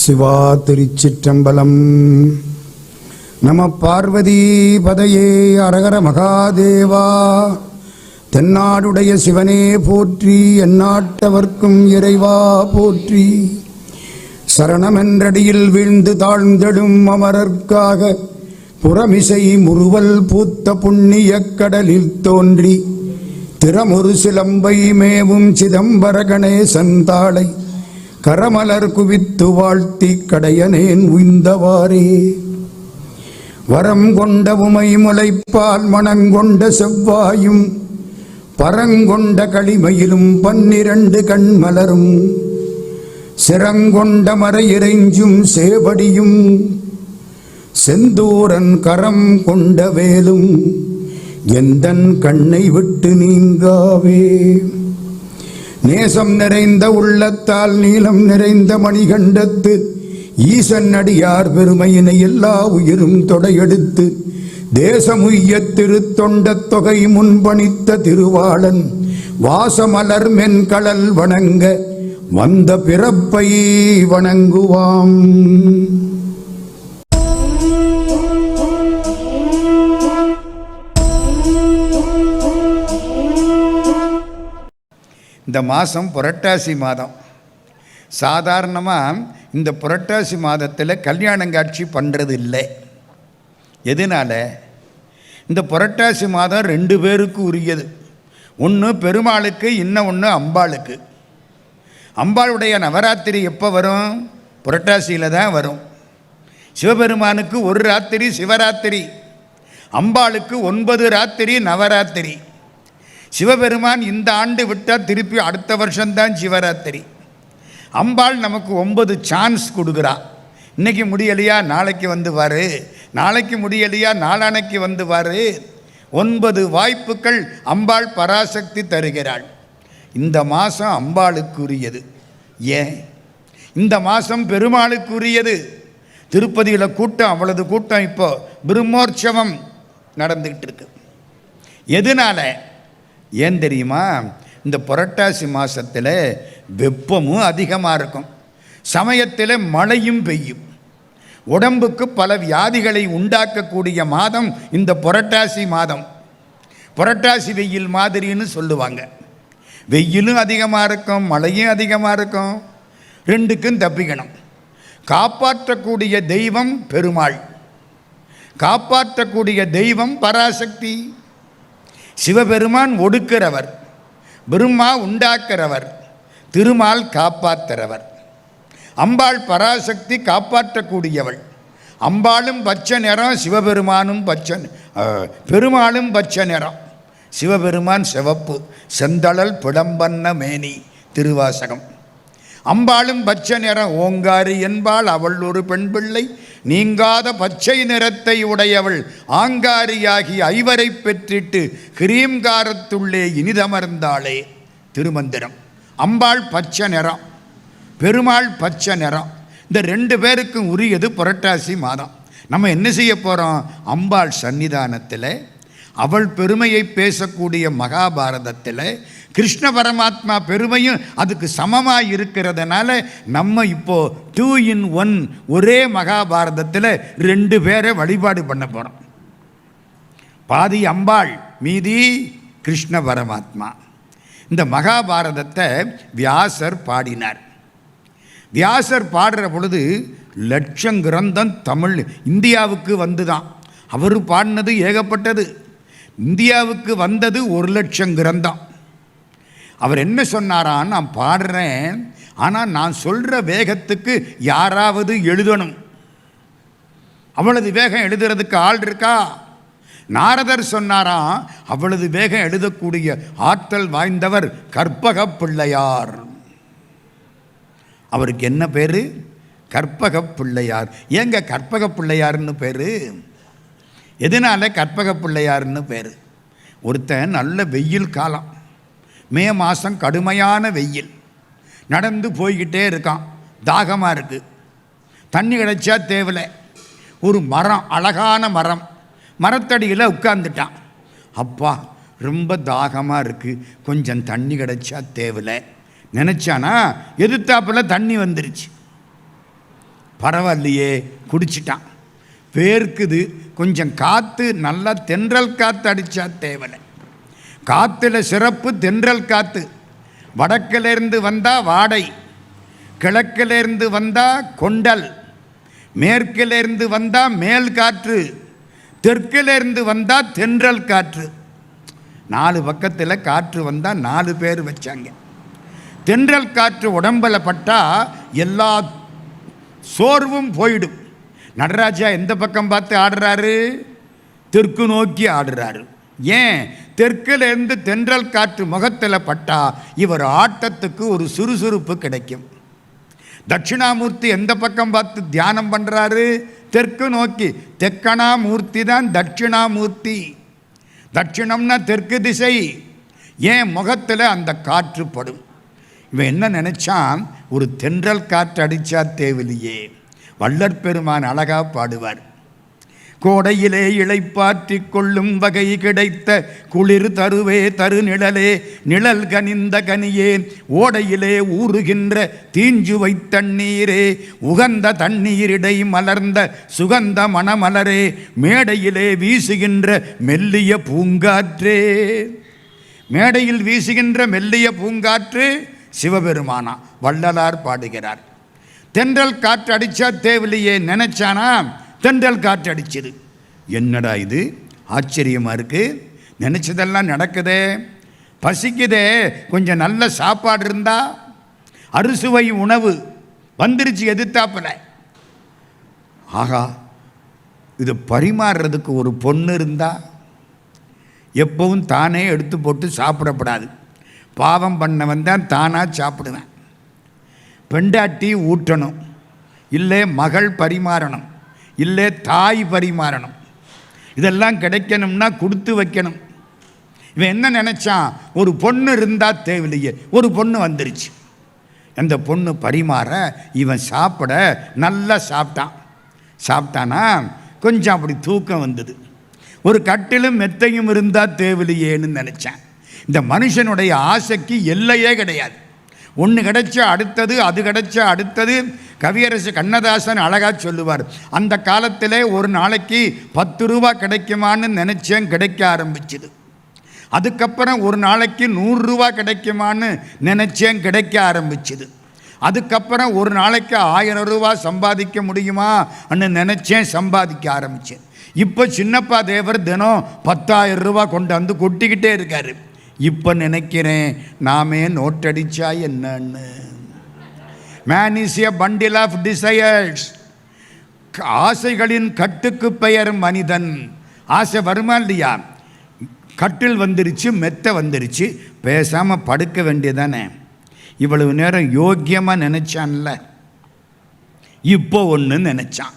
சிவா திருச்சிற்றம்பலம். நம பார்வதி பதையே அரகர மகாதேவா. தென்னாடுடைய சிவனே போற்றி, எந்நாட்டவர்க்கும் இறைவா போற்றி. சரணமென்றடியில் வீழ்ந்து தாழ்ந்தெடும் அமரர்க்காக புறமிசை முறுவல் பூத்த புண்ணிய கடலில் தோன்றி திறமொரு சிலம்பை மேவும் சிதம்பர கணேசன் தாளை கரமலர் குவித்து வாழ்த்தி கடையனேன் உய்ந்தவாறே. வரம் கொண்ட உமை முளைப்பால் மணங்கொண்ட செவ்வாயும் பரங்கொண்ட களிமையிலும் 12 கண்மலரும் சிறங்கொண்ட மறையிறைஞ்சும் சேவடியும் செந்தூரன் கரம் கொண்ட வேலும் எந்தன் கண்ணை விட்டு நீங்காவே. நேசம் நிறைந்த உள்ளத்தால் நீளம் நிறைந்த மணிகண்டத்து ஈசன் அடியார் பெருமையினை எல்லா உயிரும் தொடையெடுத்து தேசமுய்ய திருத்தொண்ட தொகை முன்பணித்த திருவாளன் வாசமலர் மென்கடல் வணங்க வந்த பிறப்பை வணங்குவாம். இந்த மாதம் புரட்டாசி மாதம். சாதாரணமாக இந்த புரட்டாசி மாதத்தில் கல்யாணங்காட்சி பண்ணுறது இல்லை. எதனால்? இந்த புரட்டாசி மாதம் 2 பேருக்கு உரியது. ஒன்று பெருமாளுக்கு, இன்னொன்று அம்பாளுக்கு. அம்பாளுடைய நவராத்திரி எப்போ வரும்? புரட்டாசியில் தான் வரும். சிவபெருமானுக்கு 1 ராத்திரி சிவராத்திரி, அம்பாளுக்கு 9 ராத்திரி நவராத்திரி. சிவபெருமான் இந்த ஆண்டு விட்டால் திருப்பி அடுத்த வருஷம்தான் சிவராத்திரி. அம்பாள் நமக்கு 9 சான்ஸ் கொடுக்குறா. இன்றைக்கி முடியலையா நாளைக்கு வந்து வாரு, நாளைக்கு முடியலையா நாளானைக்கு வந்து வாரு. 9 வாய்ப்புகள் அம்பாள் பராசக்தி தருகிறாள். இந்த மாதம் அம்பாளுக்குரியது. ஏன்? இந்த மாதம் பெருமாளுக்குரியது. திருப்பதியில் கூட்டம், அவ்வளவு கூட்டம். இப்போ பிரம்மோற்சவம் நடந்துக்கிட்டு இருக்கு. எதனால்? ஏன் தெரியுமா? இந்த புரட்டாசி மாதத்தில் வெப்பமும் அதிகமாக இருக்கும், சமயத்தில் மழையும் பெய்யும். உடம்புக்கு பல வியாதிகளை உண்டாக்கக்கூடிய மாதம் இந்த புரட்டாசி மாதம். புரட்டாசி வெயில் மாதிரின்னு சொல்லுவாங்க. வெயிலும் அதிகமாக இருக்கும், மழையும் அதிகமாக இருக்கும். 2க்கும் தப்பிக்கணும். காப்பாற்றக்கூடிய தெய்வம் பெருமாள், காப்பாற்றக்கூடிய தெய்வம் பராசக்தி. சிவபெருமான் ஒடுக்கிறவர், பிரம்மா உண்டாக்கிறவர், திருமால் காப்பாற்றுறவர். அம்பாள் பராசக்தி காப்பாற்றக்கூடியவள். அம்பாளும் பச்சை நிறம், சிவபெருமானும் பெருமாளும் பச்சை நிறம். சிவபெருமான் சிவப்பு, செந்தழல் பிடம்பன்ன மேனி, திருவாசகம். அம்பாளும் பச்சை நிறம். ஓங்காரி என்பாள் அவள் ஒரு பெண் பிள்ளை, நீங்காத பச்சை நிறத்தை உடையவள் ஆங்காரியாகி ஐவரை பெற்றிட்டு கிரீம்காரத்துள்ளே இனிதமர்ந்தாளே, திருமந்திரம். அம்பாள் பச்சை நிறம், பெருமாள் பச்சை நிறம். இந்த 2 பேருக்கும் உரியது புரட்டாசி மாதம். நம்ம என்ன செய்ய போகிறோம்? அம்பாள் சன்னிதானத்தில் அவள் பெருமையை பேசக்கூடிய மகாபாரதத்தில் கிருஷ்ண பரமாத்மா பெருமையும் அதுக்கு சமமாக இருக்கிறதுனால நம்ம இப்போது 2 in 1 ஒரே மகாபாரதத்தில் 2 பேரை வழிபாடு பண்ண போகிறோம். பாதி அம்பாள், மீதி கிருஷ்ண பரமாத்மா. இந்த மகாபாரதத்தை வியாசர் பாடினார். வியாசர் பாடுற பொழுது 1,00,000 கிரந்தம் தமிழ் இந்தியாவுக்கு வந்து தான். அவர் பாடினது ஏகப்பட்டது. இந்தியாவுக்கு வந்தது 1,00,000 கிரந்தம். அவர் என்ன சொன்னாரான்? நான் பாடுறேன், ஆனால் நான் சொல்கிற வேகத்துக்கு யாராவது எழுதணும். அவ்வளவு வேகம் எழுதுறதுக்கு ஆள் இருக்கா? நாரதர் சொன்னாராம், அவ்வளவு வேகம் எழுதக்கூடிய ஆற்றல் வாய்ந்தவர் கற்பக பிள்ளையார். அவருக்கு என்ன பேர்? கற்பக பிள்ளையார். ஏங்க கற்பக பிள்ளையார்னு பேர்? எதனால் கற்பக பிள்ளையார்னு பேர்? ஒருத்தன் நல்ல வெயில் காலம், மே மாதம் கடுமையான வெயில், நடந்து போய்கிட்டே இருக்கான். தாகமாக இருக்குது, தண்ணி கிடைச்சா தேவலை. ஒரு மரம், அழகான மரம், மரத்தடியில் உட்கார்ந்துட்டான். அப்பா ரொம்ப தாகமாக இருக்குது, கொஞ்சம் தண்ணி கிடைச்சா தேவலை நினச்சானா, எதிர்த்தாப்பில் தண்ணி வந்துருச்சு. பரவாயில்லையே குடிச்சிட்டான். வேர்க்குது, கொஞ்சம் காற்று, நல்லா தென்றல் காற்று அடித்தா தேவலை. காற்றுல சிறப்பு தென்றல் காற்று. வடக்கிலேருந்து வந்தால் வாடை, கிழக்கிலேருந்து வந்தால் கொண்டல், மேற்கிலேருந்து வந்தால் மேல் காற்று, தெற்கிலேருந்து வந்தால் தென்றல் காற்று. 4 பக்கத்தில் காற்று வந்தால் 4 பேர் வச்சாங்க. தென்றல் காற்று உடம்பில் பட்டால் எல்லா சோர்வும் போயிடும். நடராஜா எந்த பக்கம் பார்த்து ஆடுறாரு? தெற்கு நோக்கி ஆடுறாரு. ஏன்? தெற்கிலேருந்து தென்றல் காற்று முகத்தில் பட்டா இவர் ஆட்டத்துக்கு ஒரு சுறுசுறுப்பு கிடைக்கும். தட்சிணாமூர்த்தி எந்த பக்கம் பார்த்து தியானம் பண்ணுறாரு? தெற்கு நோக்கி. தெக்கணாமூர்த்தி தான் தட்சிணாமூர்த்தி. தட்சிணம்னா தெற்கு திசை. ஏன்? முகத்தில் அந்த காற்று படும். இவன் என்ன நினைச்சான்? ஒரு தென்றல் காற்று அடித்தா தேவையில்லையே. வள்ளற் பெருமான் அழகா பாடுவார். கோடையிலே இளைப்பாற்றி கொள்ளும் வகை கிடைத்த குளிர் தருவே தருநிழலே நிழல் கனிந்த கனியே ஓடையிலே ஊறுகின்ற தீஞ்சுவை தண்ணீரே உகந்த தண்ணீரிடை மலர்ந்த சுகந்த மணமலரே மேடையிலே வீசுகின்ற மெல்லிய பூங்காற்றே. மேடையில் வீசுகின்ற மெல்லிய பூங்காற்று சிவபெருமானா. வள்ளலார் பாடுகிறார். தென்றல் காற்று அடித்தா தேவையில்லையே நினைச்சானா, தென்றல் காற்று அடிச்சது. என்னடா இது ஆச்சரியமாக இருக்குது, நினச்சதெல்லாம் நடக்குதே, பசிக்குதே, கொஞ்சம் நல்ல சாப்பாடு இருந்தால், அறுசுவை உணவு வந்துருச்சு எதிர்த்தாப்பில். ஆகா, இது பரிமாறுறதுக்கு ஒரு பொண்ணு இருந்தால். எப்பவும் தானே எடுத்து போட்டு சாப்பிடப்படாது. பாவம் பண்ணவன் தான் தானாக சாப்பிடுவேன். பெண்டாட்டி ஊட்டணும், இல்லை மகள் பரிமாறணும், இல்லை தாய் பரிமாறணும். இதெல்லாம் கிடைக்கணும்னா கொடுத்து வைக்கணும். இவன் என்ன நினச்சான்? ஒரு பொண்ணு இருந்தால் தேவையில்லையே. ஒரு பொண்ணு வந்துருச்சு. அந்த பொண்ணு பரிமாற இவன் சாப்பிட நல்லா சாப்பிட்டானா கொஞ்சம் அப்படி தூக்கம் வந்தது. ஒரு கட்டிலும் மெத்தையும் இருந்தால் தேவையில்லையேன்னு நினச்சான். இந்த மனுஷனுடைய ஆசைக்கு எல்லையே கிடையாது. ஒன்று கிடைச்சா அடுத்தது, அது கிடைச்சா அடுத்தது. கவியரசு கண்ணதாசன் அழகாக சொல்லுவார், அந்த காலத்தில் ஒரு நாளைக்கு 10 ரூபா கிடைக்குமான்னு நினச்சேன், கிடைக்க ஆரம்பிச்சுது. அதுக்கப்புறம் ஒரு நாளைக்கு 100 ரூபா கிடைக்குமான்னு நினச்சேன், கிடைக்க ஆரம்பிச்சுது. அதுக்கப்புறம் ஒரு நாளைக்கு 1000 ரூபா சம்பாதிக்க முடியுமா அன்னு நினச்சேன், சம்பாதிக்க ஆரம்பித்தேன். இப்போ சின்னப்பா தேவர் தினம் 10,000 ரூபா கொண்டு வந்து கொட்டிக்கிட்டே இருக்காரு. இப்போ நினைக்கிறேன், நாமே நோட்டடிச்சா என்னன்னு. Man is a bundle of desires. ஆசைகளின் கட்டுக்கு பெயர் மனிதன். ஆசை வருமா இல்லையா? கட்டில் வந்துருச்சு, மெத்தை வந்துருச்சு, பேசாமல் படுக்க வேண்டியதானே. இவ்வளவு நேரம் யோக்கியமாக நினச்சான்ல, இப்போ ஒன்று நினச்சான்.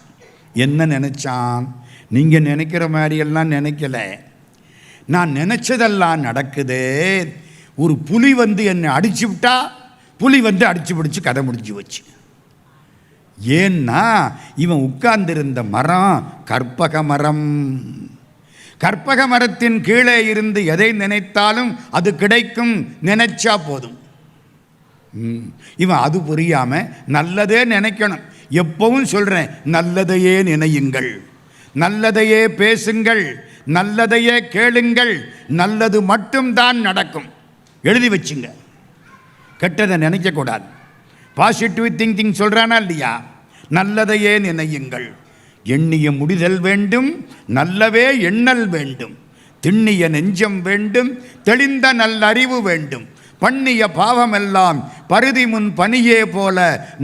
என்ன நினச்சான்? நீங்கள் நினைக்கிற மாதிரியெல்லாம் நினைக்கல. நான் நினச்சதெல்லாம் நடக்குது. ஒரு புலி வந்து என்னை அடிச்சு விட்டா, புலி வந்து அடிச்சு பிடிச்சி கதை முடிஞ்சு வச்சு. ஏன்னா இவன் உட்கார்ந்திருந்த மரம் கற்பக மரம். கற்பக மரத்தின் கீழே இருந்து எதை நினைத்தாலும் அது கிடைக்கும், நினைச்சா போதும். இவன் அது புரியாமல் நல்லதே நினைக்கணும். எப்பவும் சொல்கிறேன், நல்லதையே நினையுங்கள், நல்லதையே பேசுங்கள், நல்லதையே கேளுங்கள், நல்லது மட்டும்தான் நடக்கும். எழுதி வச்சுங்க, கெட்டதை நினைக்கக்கூடாது. பாசிட்டிவ் திங்கிங் சொல்கிறானா இல்லையா? நல்லதையே நினையுங்கள், எண்ணிய முடிதல் வேண்டும், நல்லவே எண்ணல் வேண்டும், திண்ணிய நெஞ்சம் வேண்டும், தெளிந்த நல்லறிவு வேண்டும், பண்ணிய பாவமெல்லாம் பருதி முன் பனியே போல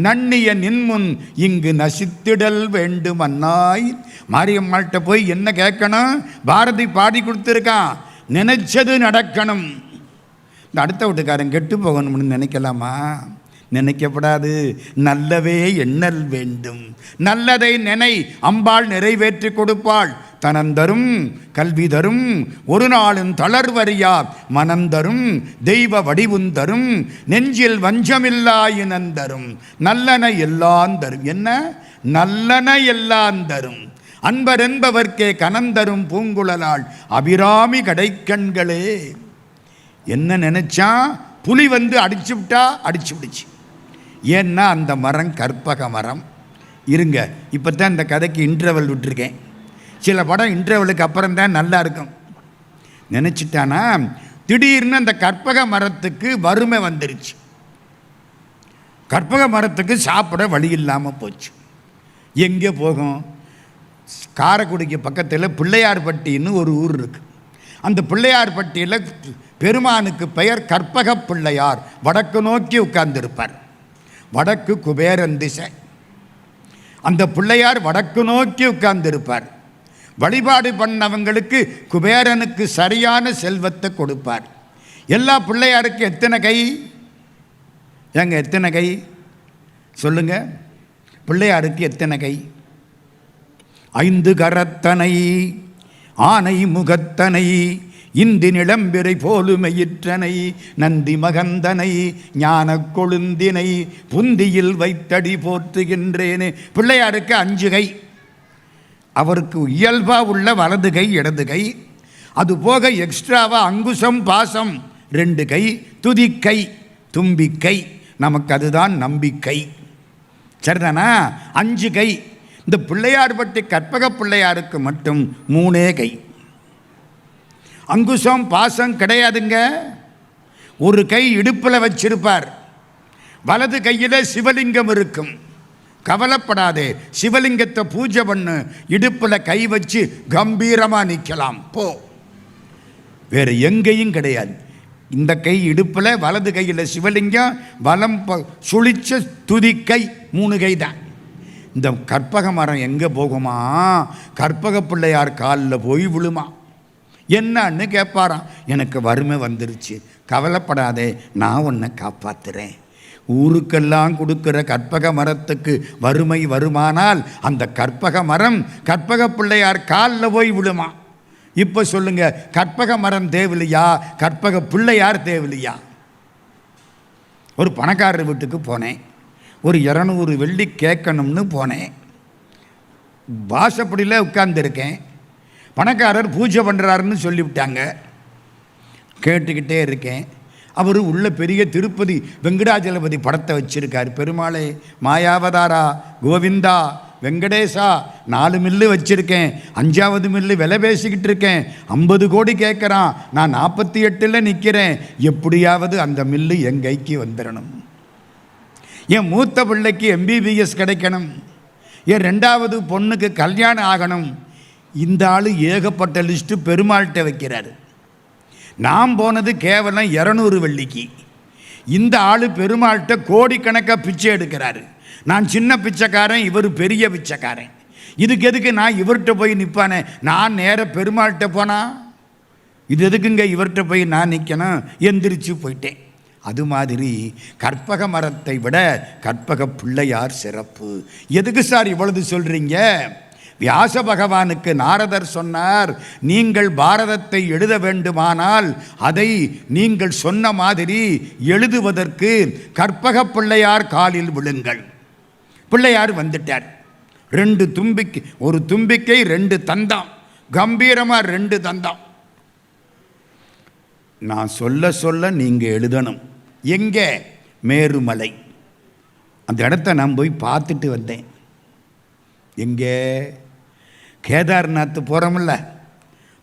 நன்னிய நின்முன் இங்கு நசித்திடல் வேண்டும் அன்னாய். மாரியம்மாள்கிட்ட போய் என்ன கேட்கணும்? பாரதி பாடி கொடுத்துருக்கான், நினைச்சது நடக்கணும். இந்த அடுத்த வீட்டுக்காரன் கெட்டு போகணும்னு நினைக்கலாமா? நினைக்கப்படாது. நல்லவே எண்ணல் வேண்டும், நல்லதை நினை, அம்பாள் நிறைவேற்றி கொடுப்பாள். தனந்தரும் கல்வி தரும், ஒரு நாளும் தளர்வறியா மனந்தரும், தெய்வ வடிவுந்தரும், நெஞ்சில் வஞ்சமில்லாயினந்தரும், நல்லன எல்லாம் தரும். என்ன? நல்லன எல்லாம் தரும். அன்பர் என்பவர்க்கே கனந்தரும் பூங்குழலாள் அபிராமி கடைக்கண்களே. என்ன நினைச்சா? புலி வந்து அடிச்சு விட்டா அடிச்சு விடுச்சு. ஏன்னா அந்த மரம் கற்பக மரம். இருங்க, இப்போ தான் இந்த கதைக்கு இன்டர்வல் விட்டுருக்கேன். சில படம் இன்டர்வலுக்கு அப்புறம் தான் நல்லா இருக்கும் நினச்சிட்டானா, திடீர்னு அந்த கற்பக மரத்துக்கு வறுமை வந்துருச்சு. கற்பக மரத்துக்கு சாப்பிட வழி இல்லாமல் போச்சு. எங்கே போகும்? காரைக்குடிக்கு பக்கத்தில் பிள்ளையார்பட்டின்னு ஒரு ஊர் இருக்குது. அந்த பிள்ளையார்பட்டியில் பெருமானுக்கு பெயர் கற்பக பிள்ளையார். வடக்கு நோக்கி உட்கார்ந்திருப்பார். வடக்கு குபேரன் திசை. அந்த பிள்ளையார் வடக்கு நோக்கி உட்கார்ந்திருப்பார். வழிபாடு பண்ணவங்களுக்கு குபேரனுக்கு சரியான செல்வத்தை கொடுப்பார். எல்லா பிள்ளையாருக்கு எத்தனை கை? ஏங்க எத்தனை கை சொல்லுங்க? பிள்ளையாருக்கு எத்தனை கை? 5 கரத்தனை ஆனை முகத்தனை இந்தி நிளம்பிரை போலுமையிற்றனை நந்தி மகந்தனை ஞான கொழுந்தினை புந்தியில் வைத்தடி போற்றுகின்றேனே. பிள்ளையாருக்கு 5 கை. அவருக்கு இயல்பா உள்ள வலது கை இடது கை. அது போக எக்ஸ்ட்ராவா அங்குசம் பாசம் 2 கை, துதிக்கை தும்பிக்கை. நமக்கு அதுதான் நம்பிக்கை. சரிதானா? 5 கை. இந்த பிள்ளையார்பட்டி கற்பக பிள்ளையாருக்கு மட்டும் 3 கை. அங்குசம் பாசம் கிடையாதுங்க. ஒரு கை இடுப்பில் வச்சிருப்பார். வலது கையில் சிவலிங்கம் இருக்கும். கவலைப்படாதே, சிவலிங்கத்தை பூஜை பண்ணு. இடுப்பில் கை வச்சு கம்பீரமாக நிற்கலாம் போ. வேறு எங்கேயும் கிடையாது. இந்த கை இடுப்பில், வலது கையில் சிவலிங்கம், வலம் சுழிச்ச துதிக்கை 3 கை தான். இந்த கற்பக மரம் எங்கே போகுமா? கற்பக பிள்ளையார் காலில் போய் விழுமா. என்னன்னு கேட்பாராம். எனக்கு வறுமை வந்துருச்சு, கவலைப்படாதே, நான் உன்னை காப்பாற்றுறேன். ஊருக்கெல்லாம் கொடுக்குற கற்பக மரத்துக்கு வறுமை வருமானால் அந்த கற்பக மரம் கற்பக பிள்ளையார் காலில் போய் விழுமா. இப்போ சொல்லுங்க, கற்பக மரம் தேவலையா, கற்பக பிள்ளையார் தேவலையா? ஒரு பணக்காரர் வீட்டுக்கு போனேன். ஒரு 200 வெள்ளி கேட்கணும்னு போனேன். வாசப்படியில் உட்கார்ந்துருக்கேன். பணக்காரர் பூஜை பண்ணுறாருன்னு சொல்லிவிட்டாங்க. கேட்டுக்கிட்டே இருக்கேன். அவர் உள்ள பெரிய திருப்பதி வெங்கடாஜலபதி படத்தை வச்சிருக்கார். பெருமாளே, மாயாவதாரா, கோவிந்தா, வெங்கடேசா, 4 மில்லு வச்சிருக்கேன், 5வது மில்லு விலை பேசிக்கிட்டு இருக்கேன், 50 கோடி கேட்குறான், நான் 48ல் நிற்கிறேன், எப்படியாவது அந்த மில்லு என் கைக்கு வந்துடணும். என் மூத்த பிள்ளைக்கு MBBS கிடைக்கணும், என் 2வது பொண்ணுக்கு கல்யாணம் ஆகணும். இந்த ஆள் ஏகப்பட்ட லிஸ்ட்டு பெருமாள்கிட்ட வைக்கிறாரு. நான் போனது கேவலம் 200 வெள்ளிக்கு. இந்த ஆள் பெருமாள்கிட்ட கோடிக்கணக்காக பிச்சை எடுக்கிறாரு. நான் சின்ன பிச்சைக்காரன், இவர் பெரிய பிச்சைக்காரன். இதுக்கு எதுக்கு நான் இவர்கிட்ட போய் நிற்பானே? நான் நேர பெருமாள்கிட்ட போனா இது எதுக்குங்க இவர்கிட்ட போய் நான் நிற்கணும்? எந்திரிச்சு போயிட்டேன். அது மாதிரி கற்பக மரத்தை விட கற்பக பிள்ளையார் சிறப்பு. எதுக்கு சார் இவ்வளவு சொல்கிறீங்க? வியாச பகவானுக்கு நாரதர் சொன்னார், நீங்கள் பாரதத்தை எழுத வேண்டுமானால் அதை நீங்கள் சொன்ன மாதிரி எழுதுவதற்கு கற்பக பிள்ளையார் காலில் விழுங்கள். பிள்ளையார் வந்துட்டார். 2 தும்பிக்கை, ஒரு தும்பிக்கை 2 தந்தம், கம்பீரமாக 2 தந்தம். நான் சொல்ல சொல்ல நீங்கள் எழுதணும். எங்கே? மேருமலை. அந்த இடத்த நான் போய் பார்த்துட்டு வந்தேன். எங்கே? கேதார்நாத் போகிறோம்ல,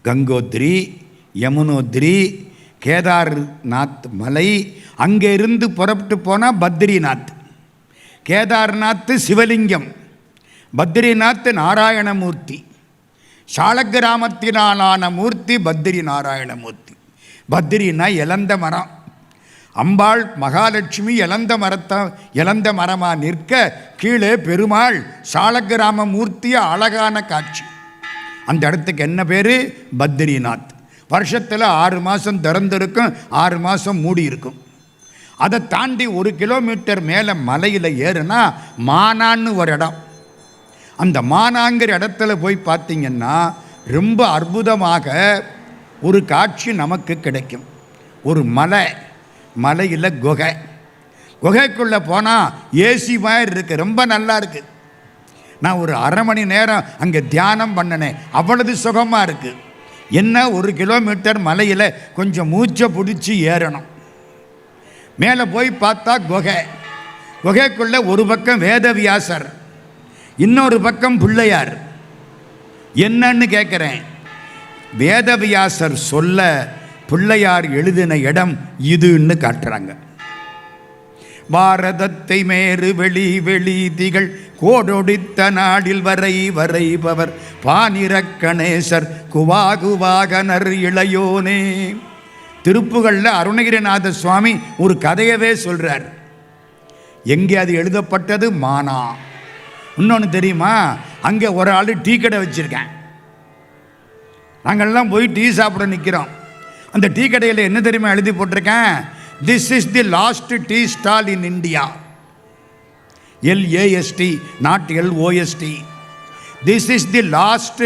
கங்கோத்ரி, யமுனோத்ரி, கேதார்நாத் மலை, அங்கே இருந்து புறப்பட்டு போனால் பத்ரிநாத். கேதார்நாத் சிவலிங்கம், பத்ரிநாத் நாராயணமூர்த்தி. சாலக்கிராமத்தினாலான மூர்த்தி பத்ரி நாராயணமூர்த்தி. பத்ரினா இலந்த மரம். அம்பாள் மகாலட்சுமி இலந்த மரமாக நிற்க, கீழே பெருமாள் சாலக்கிராம மூர்த்திய அழகான காட்சி. அந்த இடத்துக்கு என்ன பேர்? பத்ரிநாத். வருஷத்தில் 6 மாதம் திறந்திருக்கும், 6 மாதம் மூடி இருக்கும். அதை தாண்டி 1 கிலோமீட்டர் மேலே மலையில் ஏறுனா மானான்னு ஒரு இடம். அந்த மானாங்கிற இடத்துல போய் பார்த்தீங்கன்னா ரொம்ப அற்புதமாக ஒரு காட்சி நமக்கு கிடைக்கும். ஒரு மலையில் குகைக்குள்ளே போனால் ஏசி மாதிரி இருக்குது, ரொம்ப நல்லா இருக்குது. நான் ஒரு 1/2 மணி நேரம் அங்கே தியானம் பண்ணினேன், அவ்வளவு சுகமாக இருக்குது. என்ன, 1 கிலோமீட்டர் மலையில் கொஞ்சம் மூச்சை பிடிச்சி ஏறணும். மேலே போய் பார்த்தா குகைக்குள்ளே ஒரு பக்கம் வேதவியாசர், இன்னொரு பக்கம் பிள்ளையார். என்னன்னு கேட்குறேன். வேதவியாசர் சொல்ல பிள்ளையார் எழுதின இடம் இதுன்னு காட்டுறாங்க. பாரதத்தை மேறு வெளி வெளி திகழ் கோடொடித்த நாடில் வரை வரைபவர் பானிரக்கணேசர் குவாகுவாகனர் இளையோனே. திருப்புகள்ல அருணகிரிநாத சுவாமி ஒரு கதையவே சொல்றார். எங்கே அது எழுதப்பட்டது? மானா. இன்னொன்று தெரியுமா? அங்கே ஒரு ஆள் டீ கடை வச்சிருக்கேன். நாங்கள்லாம் போய் டீ சாப்பிட நிற்கிறோம். அந்த டீ கடையில் என்ன தெரியுமா எழுதி போட்டிருக்கேன்? This is the last tea stall in India. LAST, not LOST. This is the last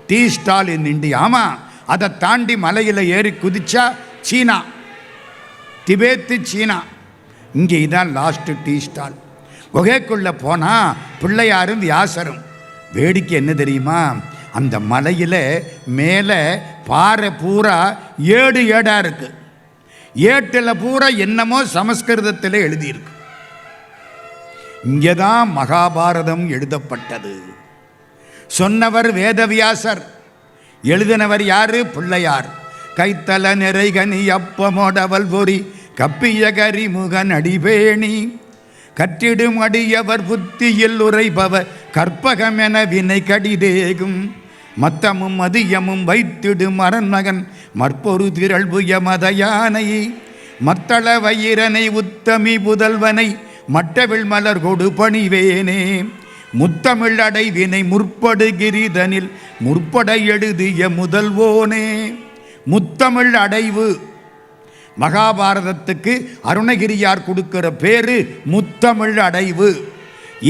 tea stall in India. ஆமாம், அதை தாண்டி மலையில் ஏறி குதிச்சா சீனா, திபேத்து சீனா. இங்கே இதான் லாஸ்ட் டீ ஸ்டால். குகைக்குள்ளே போனால் பிள்ளையாரும் வியாசரும். வேடிக்கை என்ன தெரியுமா? அந்த மலையில் மேலே பாறை பூரா ஏடு ஏடாக இருக்கு. ஏட்டில் பூரா என்னமோ சமஸ்கிருதத்தில் எழுதியிருக்கு. இங்கே தான் மகாபாரதம் எழுதப்பட்டது. சொன்னவர் வேதவியாசர், எழுதினவர் யாரு? பிள்ளையார். கைத்தல நிறைகனி அப்பமோடவல் பொறி கப்பிய கரிமுகன் அடிபேணி கற்றிடும் அடியவர் புத்தியில் உரைபவர் கற்பகமென வினை கடிதேகும் மத்தமும் மதியமும் வைத்திடும் அரண்மகன் மற்பொரு திரள்புய மதயானை மத்தள வயிரனை உத்தமி புதல்வனை மட்டவிழ் மலர் கொடு பணிவேனே முத்தமிழ் அடைவினை முற்படுகிரிதனில் முற்பட எழுதிய முதல்வோனே. முத்தமிழ் அடைவு. மகாபாரதத்துக்கு அருணகிரியார் கொடுக்கிற பேரு முத்தமிழ் அடைவு.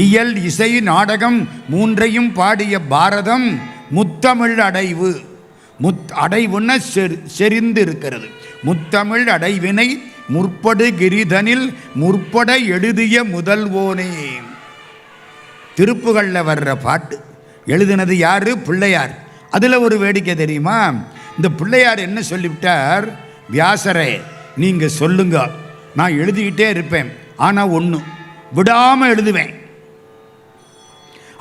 இயல் இசை நாடகம் மூன்றையும் பாடிய பாரதம் முத்தமிழ் அடைவு. அடைவுன்னா செறிந்து இருக்கிறது. முத்தமிழ் அடைவினை முற்படு கிரிதனில் முற்பட எழுதிய முதல்வோனே. திருப்புகள்ல வர்ற பாட்டு எழுதினது யாரு? பிள்ளையார். அதில் ஒரு வேடிக்கை தெரியுமா? இந்த பிள்ளையார் என்ன சொல்லிவிட்டார்? வியாசரே, நீங்கள் சொல்லுங்க, நான் எழுதிக்கிட்டே இருப்பேன். ஆனால் ஒன்று விடாமல் எழுதுவேன்.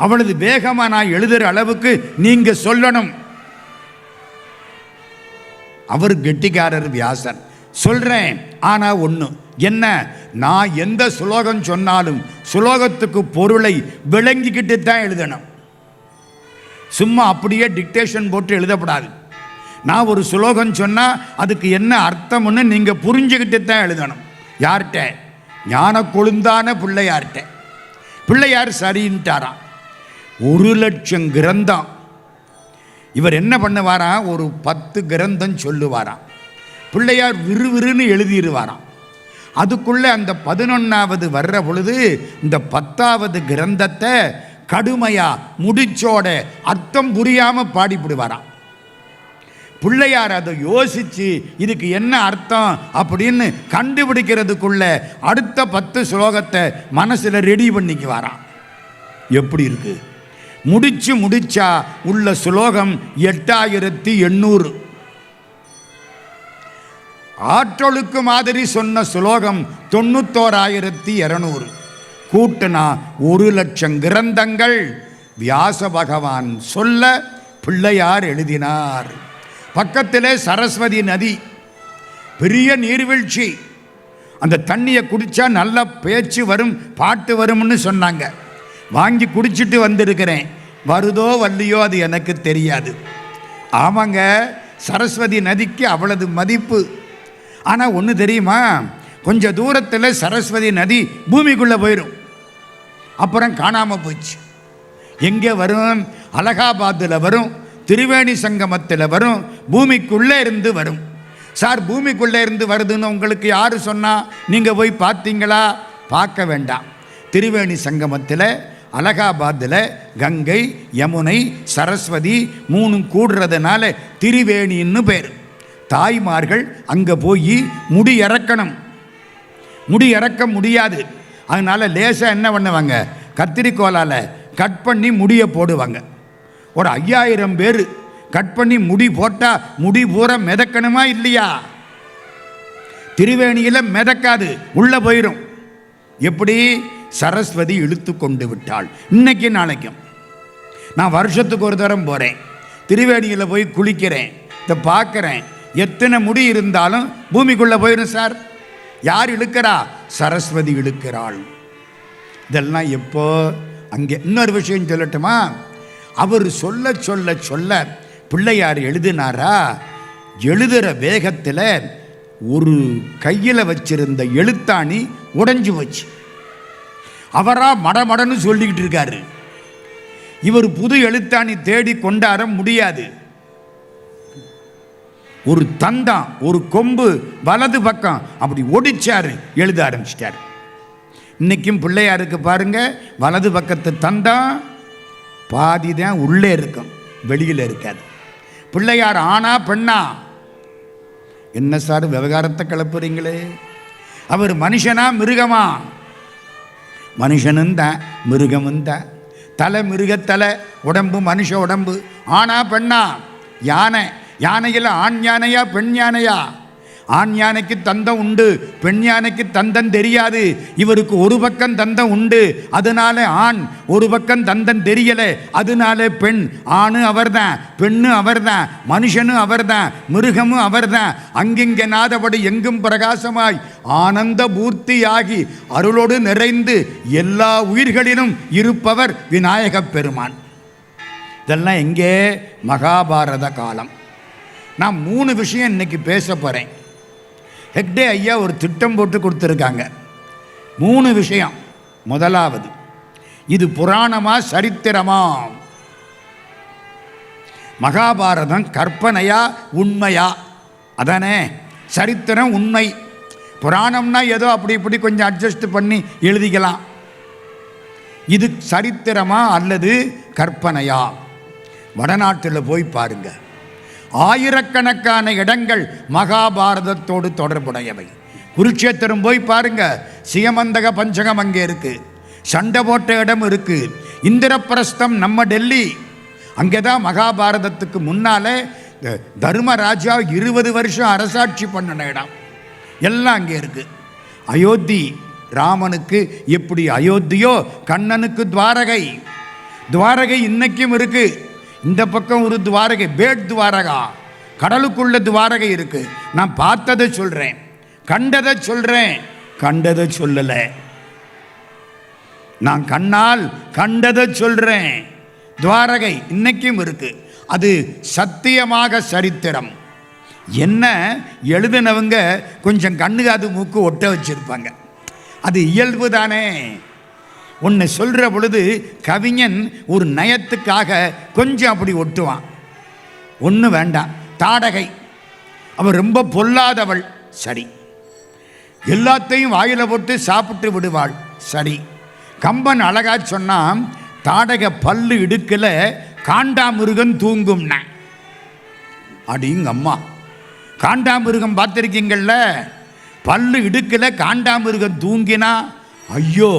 அவ்வளவு வேகமாக நான் எழுதுகிற அளவுக்கு நீங்கள் சொல்லணும். அவர் கெட்டிக்காரர் வியாசர். சொல்கிறேன், ஆனால் ஒன்று என்ன? நான் எந்த சுலோகம் சொன்னாலும் சுலோகத்துக்கு பொருளை விளங்கிக்கிட்டு தான் எழுதணும். சும்மா அப்படியே டிக்டேஷன் போட்டு எழுதப்படாது. நான் ஒரு சுலோகம் சொன்னால் அதுக்கு என்ன அர்த்தம்னு நீங்கள் புரிஞ்சுக்கிட்டு தான் எழுதணும். யார்கிட்ட? ஞான கொழுந்தான பிள்ளையார்கிட்ட. பிள்ளையார் சரின்ட்டாராம். 1,00,000 கிரந்தம். இவர் என்ன பண்ணுவாராம்? ஒரு 10 கிரந்தம் சொல்லுவாராம். பிள்ளையார் விறுவிறுன்னு எழுதிடுவாராம். அதுக்குள்ளே அந்த 11வது வர்ற பொழுது இந்த 10வது கிரந்தத்தை கடுமையாக முடிச்சோட அர்த்தம் புரியாமல் பாடிவிடுவாராம். பிள்ளையார் அதை யோசித்து இதுக்கு என்ன அர்த்தம் அப்படின்னு கண்டுபிடிக்கிறதுக்குள்ள அடுத்த 10 ஸ்லோகத்தை மனசில் ரெடி பண்ணிக்குவாராம். எப்படி இருக்கு? முடிச்சா உள்ள ஸ்லோகம் 8800. ஆற்றலுக்கு மாதிரி சொன்ன ஸ்லோகம் 91,200. கூட்டுனா 1,00,000 கிரந்தங்கள் வியாச பகவான் சொல்ல பிள்ளையார் எழுதினார். பக்கத்திலே சரஸ்வதி நதி, பெரிய நீர்வீழ்ச்சி. அந்த தண்ணியை குடித்தா நல்ல பேச்சு வரும், பாட்டு வரும்னு சொன்னாங்க. வாங்கி குடிச்சிட்டு வந்திருக்கிறேன். வருதோ வரலையோ அது எனக்கு தெரியாது. ஆமாங்க, சரஸ்வதி நதிக்கு அவ்வளவு மதிப்பு. ஆனால் ஒன்று தெரியுமா? கொஞ்சம் தூரத்தில் சரஸ்வதி நதி பூமிக்குள்ளே போயிடும், அப்புறம் காணாமல் போச்சு. எங்கே வரும்? அலகாபாத்தில் வரும், திரிவேணி சங்கமத்தில் வரும், பூமிக்குள்ளே இருந்து வரும். சார், பூமிக்குள்ளே இருந்து வருதுன்னு உங்களுக்கு யார் சொன்னால்? நீங்கள் போய் பார்த்தீங்களா? பார்க்க வேண்டாம். திரிவேணி சங்கமத்தில் அலகாபாத்தில் கங்கை, யமுனை, சரஸ்வதி 3 கூடுறதுனால திரிவேணின்னு பேர். தாய்மார்கள் அங்கே போய் முடி இறக்கணும். முடி இறக்க முடியாது. அதனால் லேசாக என்ன பண்ணுவாங்க? கத்திரிக்கோலால் கட் பண்ணி முடியை போடுவாங்க. ஒரு 5000 பேர் கட் பண்ணி முடி போட்டால் முடி பூரா மிதக்கணுமா இல்லையா? திரிவேணியில் மிதக்காது, உள்ளே போயிடும். எப்படி? சரஸ்வதி இழுத்து கொண்டு விட்டாள். இன்னைக்கு நாளைக்கும் நான் வருஷத்துக்கு ஒரு தரம் போகிறேன், திருவேணியில் போய் குளிக்கிறேன், இதை பார்க்குறேன். எத்தனை முடி இருந்தாலும் பூமிக்குள்ளே போயிடும் சார். யார் இழுக்கிறா? சரஸ்வதி இழுக்கிறாள். இதெல்லாம் எப்போ? அங்கே இன்னொரு விஷயம் சொல்லட்டுமா? அவர் சொல்ல சொல்ல சொல்ல பிள்ளையார் எழுதினாரா, எழுதுகிற வேகத்தில் ஒரு கையில் வச்சிருந்த எழுத்தாணி உடைஞ்சு வச்சு அவரா மடமடன்னு சொல்லிக்கிட்டு இருக்காரு. இவர் புது எழுத்தாணி தேடி கொண்டாட முடியாது. ஒரு தந்தம், ஒரு கொம்பு வலது பக்கம் அப்படி ஒடிச்சாரு, எழுத ஆரம்பிச்சிட்டாரு. இன்னைக்கும் பிள்ளையாருக்கு பாருங்க, வலது பக்கத்து தந்தம் பாதி தான் உள்ளே இருக்கும், வெளியில் இருக்காது. பிள்ளையார் ஆனா பெண்ணா? என்ன சார் விவகாரத்தை கிளப்புறீங்களே? அவர் மனுஷனா மிருகமா? மனுஷனும் தான் மிருகமும் தான். தலை மிருகத்தலை, உடம்பு மனுஷ உடம்பு. ஆனா பெண்ணா? யானை, யானையில் ஆண் யானையா பெண் யானையா? ஆண் யானைக்கு தந்தம் உண்டு, பெண் யானைக்கு தந்தம் தெரியாது. இவருக்கு ஒரு பக்கம் தந்தம் உண்டு, அதனால ஆண். ஒரு பக்கம் தந்தம் தெரியல, அதனால பெண். ஆணு அவர்தான், பெண்ணு அவர்தான், மனுஷனும் அவர்தான், மிருகமும் அவர்தான். அங்கிங்க நாதபடி எங்கும் பிரகாசமாய் ஆனந்த பூர்த்தியாகி அருளோடு நிறைந்து எல்லா உயிர்களிலும் இருப்பவர் விநாயகப் பெருமான். இதெல்லாம் எங்கே? மகாபாரத காலம். நான் 3 விஷயம் இன்னைக்கு பேச போகிறேன். ஹெக்டே ஐயா ஒரு திட்டம் போட்டு கொடுத்துருக்காங்க. 3 விஷயம். முதலாவது, இது புராணமா சரித்திரமா? மகாபாரதம் கற்பனையா உண்மையா? அதானே சரித்திரம் உண்மை. புராணம்னா ஏதோ அப்படி இப்படி கொஞ்சம் அட்ஜஸ்ட் பண்ணி எழுதிக்கலாம். இது சரித்திரமா அல்லது கற்பனையா? வடநாட்டில் போய் பாருங்க, ஆயிரக்கணக்கான இடங்கள் மகாபாரதத்தோடு தொடர்புடையவை. குருட்சேத்திரம் போய் பாருங்க, சியமந்தக பஞ்சகம் அங்கே இருக்கு, சண்டை போட்ட இடம் இருக்கு. இந்திரபிரஸ்தம் நம்ம டெல்லி, அங்கே தான் மகாபாரதத்துக்கு முன்னாலே தர்மராஜா 20 வருஷம் அரசாட்சி பண்ணின இடம் எல்லாம் அங்கே இருக்கு. அயோத்தி, ராமனுக்கு எப்படி அயோத்தியோ கண்ணனுக்கு துவாரகை. துவாரகை இன்னைக்கும் இருக்கு. இந்த பக்கம் ஒரு துவாரகை, பேட் துவாரகா, கடலுக்குள்ள துவாரகை இருக்கு. நான் பார்த்ததை சொல்றேன், கண்டதை சொல்றேன், கண்டதை சொல்லல. நான் கண்ணால் கண்டதை சொல்றேன். துவாரகை இன்னைக்கும் இருக்கு. அது சத்தியமாக சரித்திரம். என்ன எழுதினவங்க கொஞ்சம் கண்ணு காது மூக்கு ஒட்ட வச்சிருப்பாங்க, அது இயல்பு தானே. ஒன்று சொல்கிற பொழுது கவிஞன் ஒரு நயத்துக்காக கொஞ்சம் அப்படி ஒட்டுவான். ஒன்று வேண்டாம். தாடகை, அவள் ரொம்ப பொல்லாதவள், சரி. எல்லாத்தையும் வாயில் போட்டு சாப்பிட்டு விடுவாள், சரி. கம்பன் அழகா சொன்னான், தாடகை பல்லு இடுக்கல காண்டாமிருகம் தூங்கும்ன. அடிங்க அம்மா, காண்டாமிருகம் பார்த்துருக்கீங்கள்ல? பல்லு இடுக்கல காண்டாமிருகம் தூங்கினா, ஐயோ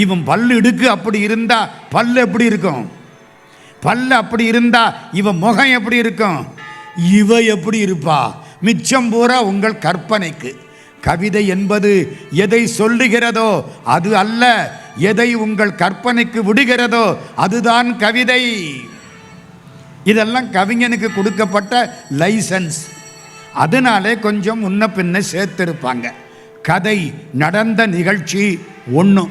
இவன் பல்லு இடுக்கு அப்படி இருந்தா பல்லு எப்படி இருக்கும்? பல்லு அப்படி இருந்தா இவன் முகம் எப்படி இருக்கும்? இவ எப்படி இருப்பா? மிச்சம் பூரா உங்கள் கற்பனைக்கு. கவிதை என்பது எதை சொல்லுகிறதோ அது அல்ல, எதை உங்கள் கற்பனைக்கு விடுகிறதோ அதுதான் கவிதை. இதெல்லாம் கவிஞனுக்கு கொடுக்கப்பட்ட லைசன்ஸ். அதனாலே கொஞ்சம் முன்ன பின்ன சேர்த்திருப்பாங்க. கதை நடந்த நிகழ்ச்சி ஒன்று.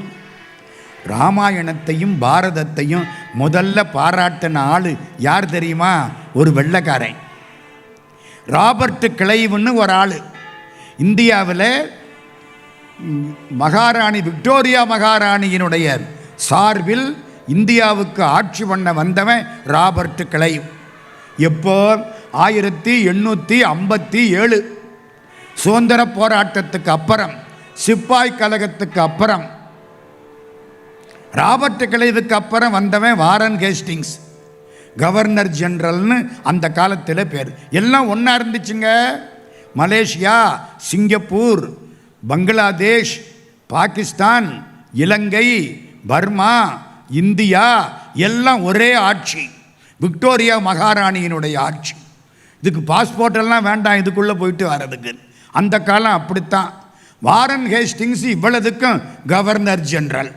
ராமாயணத்தையும் பாரதத்தையும் முதல்ல பாராட்டின ஆள் யார் தெரியுமா? ஒரு வெள்ளைக்காரன், ராபர்ட் கிளைவ்னு ஒரு ஆள். இந்தியாவில் மகாராணி விக்டோரியா மகாராணியினுடைய சார்பில் இந்தியாவுக்கு ஆட்சி பண்ண வந்தவன் ராபர்ட் கிளைவ். எப்போ? 1857 சுதந்திர போராட்டத்துக்கு அப்புறம், சிப்பாய் கழகத்துக்கு அப்புறம். ராபர்ட் கிளைவுக்கு அப்புறம் வந்தவன் வாரன் ஹேஸ்டிங்ஸ், கவர்னர் ஜெனரல்னு அந்த காலத்தில் பேர். எல்லாம் ஒன்றா இருந்துச்சுங்க. மலேசியா, சிங்கப்பூர், பங்களாதேஷ், பாகிஸ்தான், இலங்கை, பர்மா, இந்தியா எல்லாம் ஒரே ஆட்சி. விக்டோரியா மகாராணியினுடைய ஆட்சி. இதுக்கு பாஸ்போர்ட்டெல்லாம் வேண்டாம், இதுக்குள்ளே போயிட்டு வர்றதுக்கு. அந்த காலம் அப்படித்தான். வாரன் ஹேஸ்டிங்ஸ் இவ்வளவுக்கும் கவர்னர் ஜெனரல்.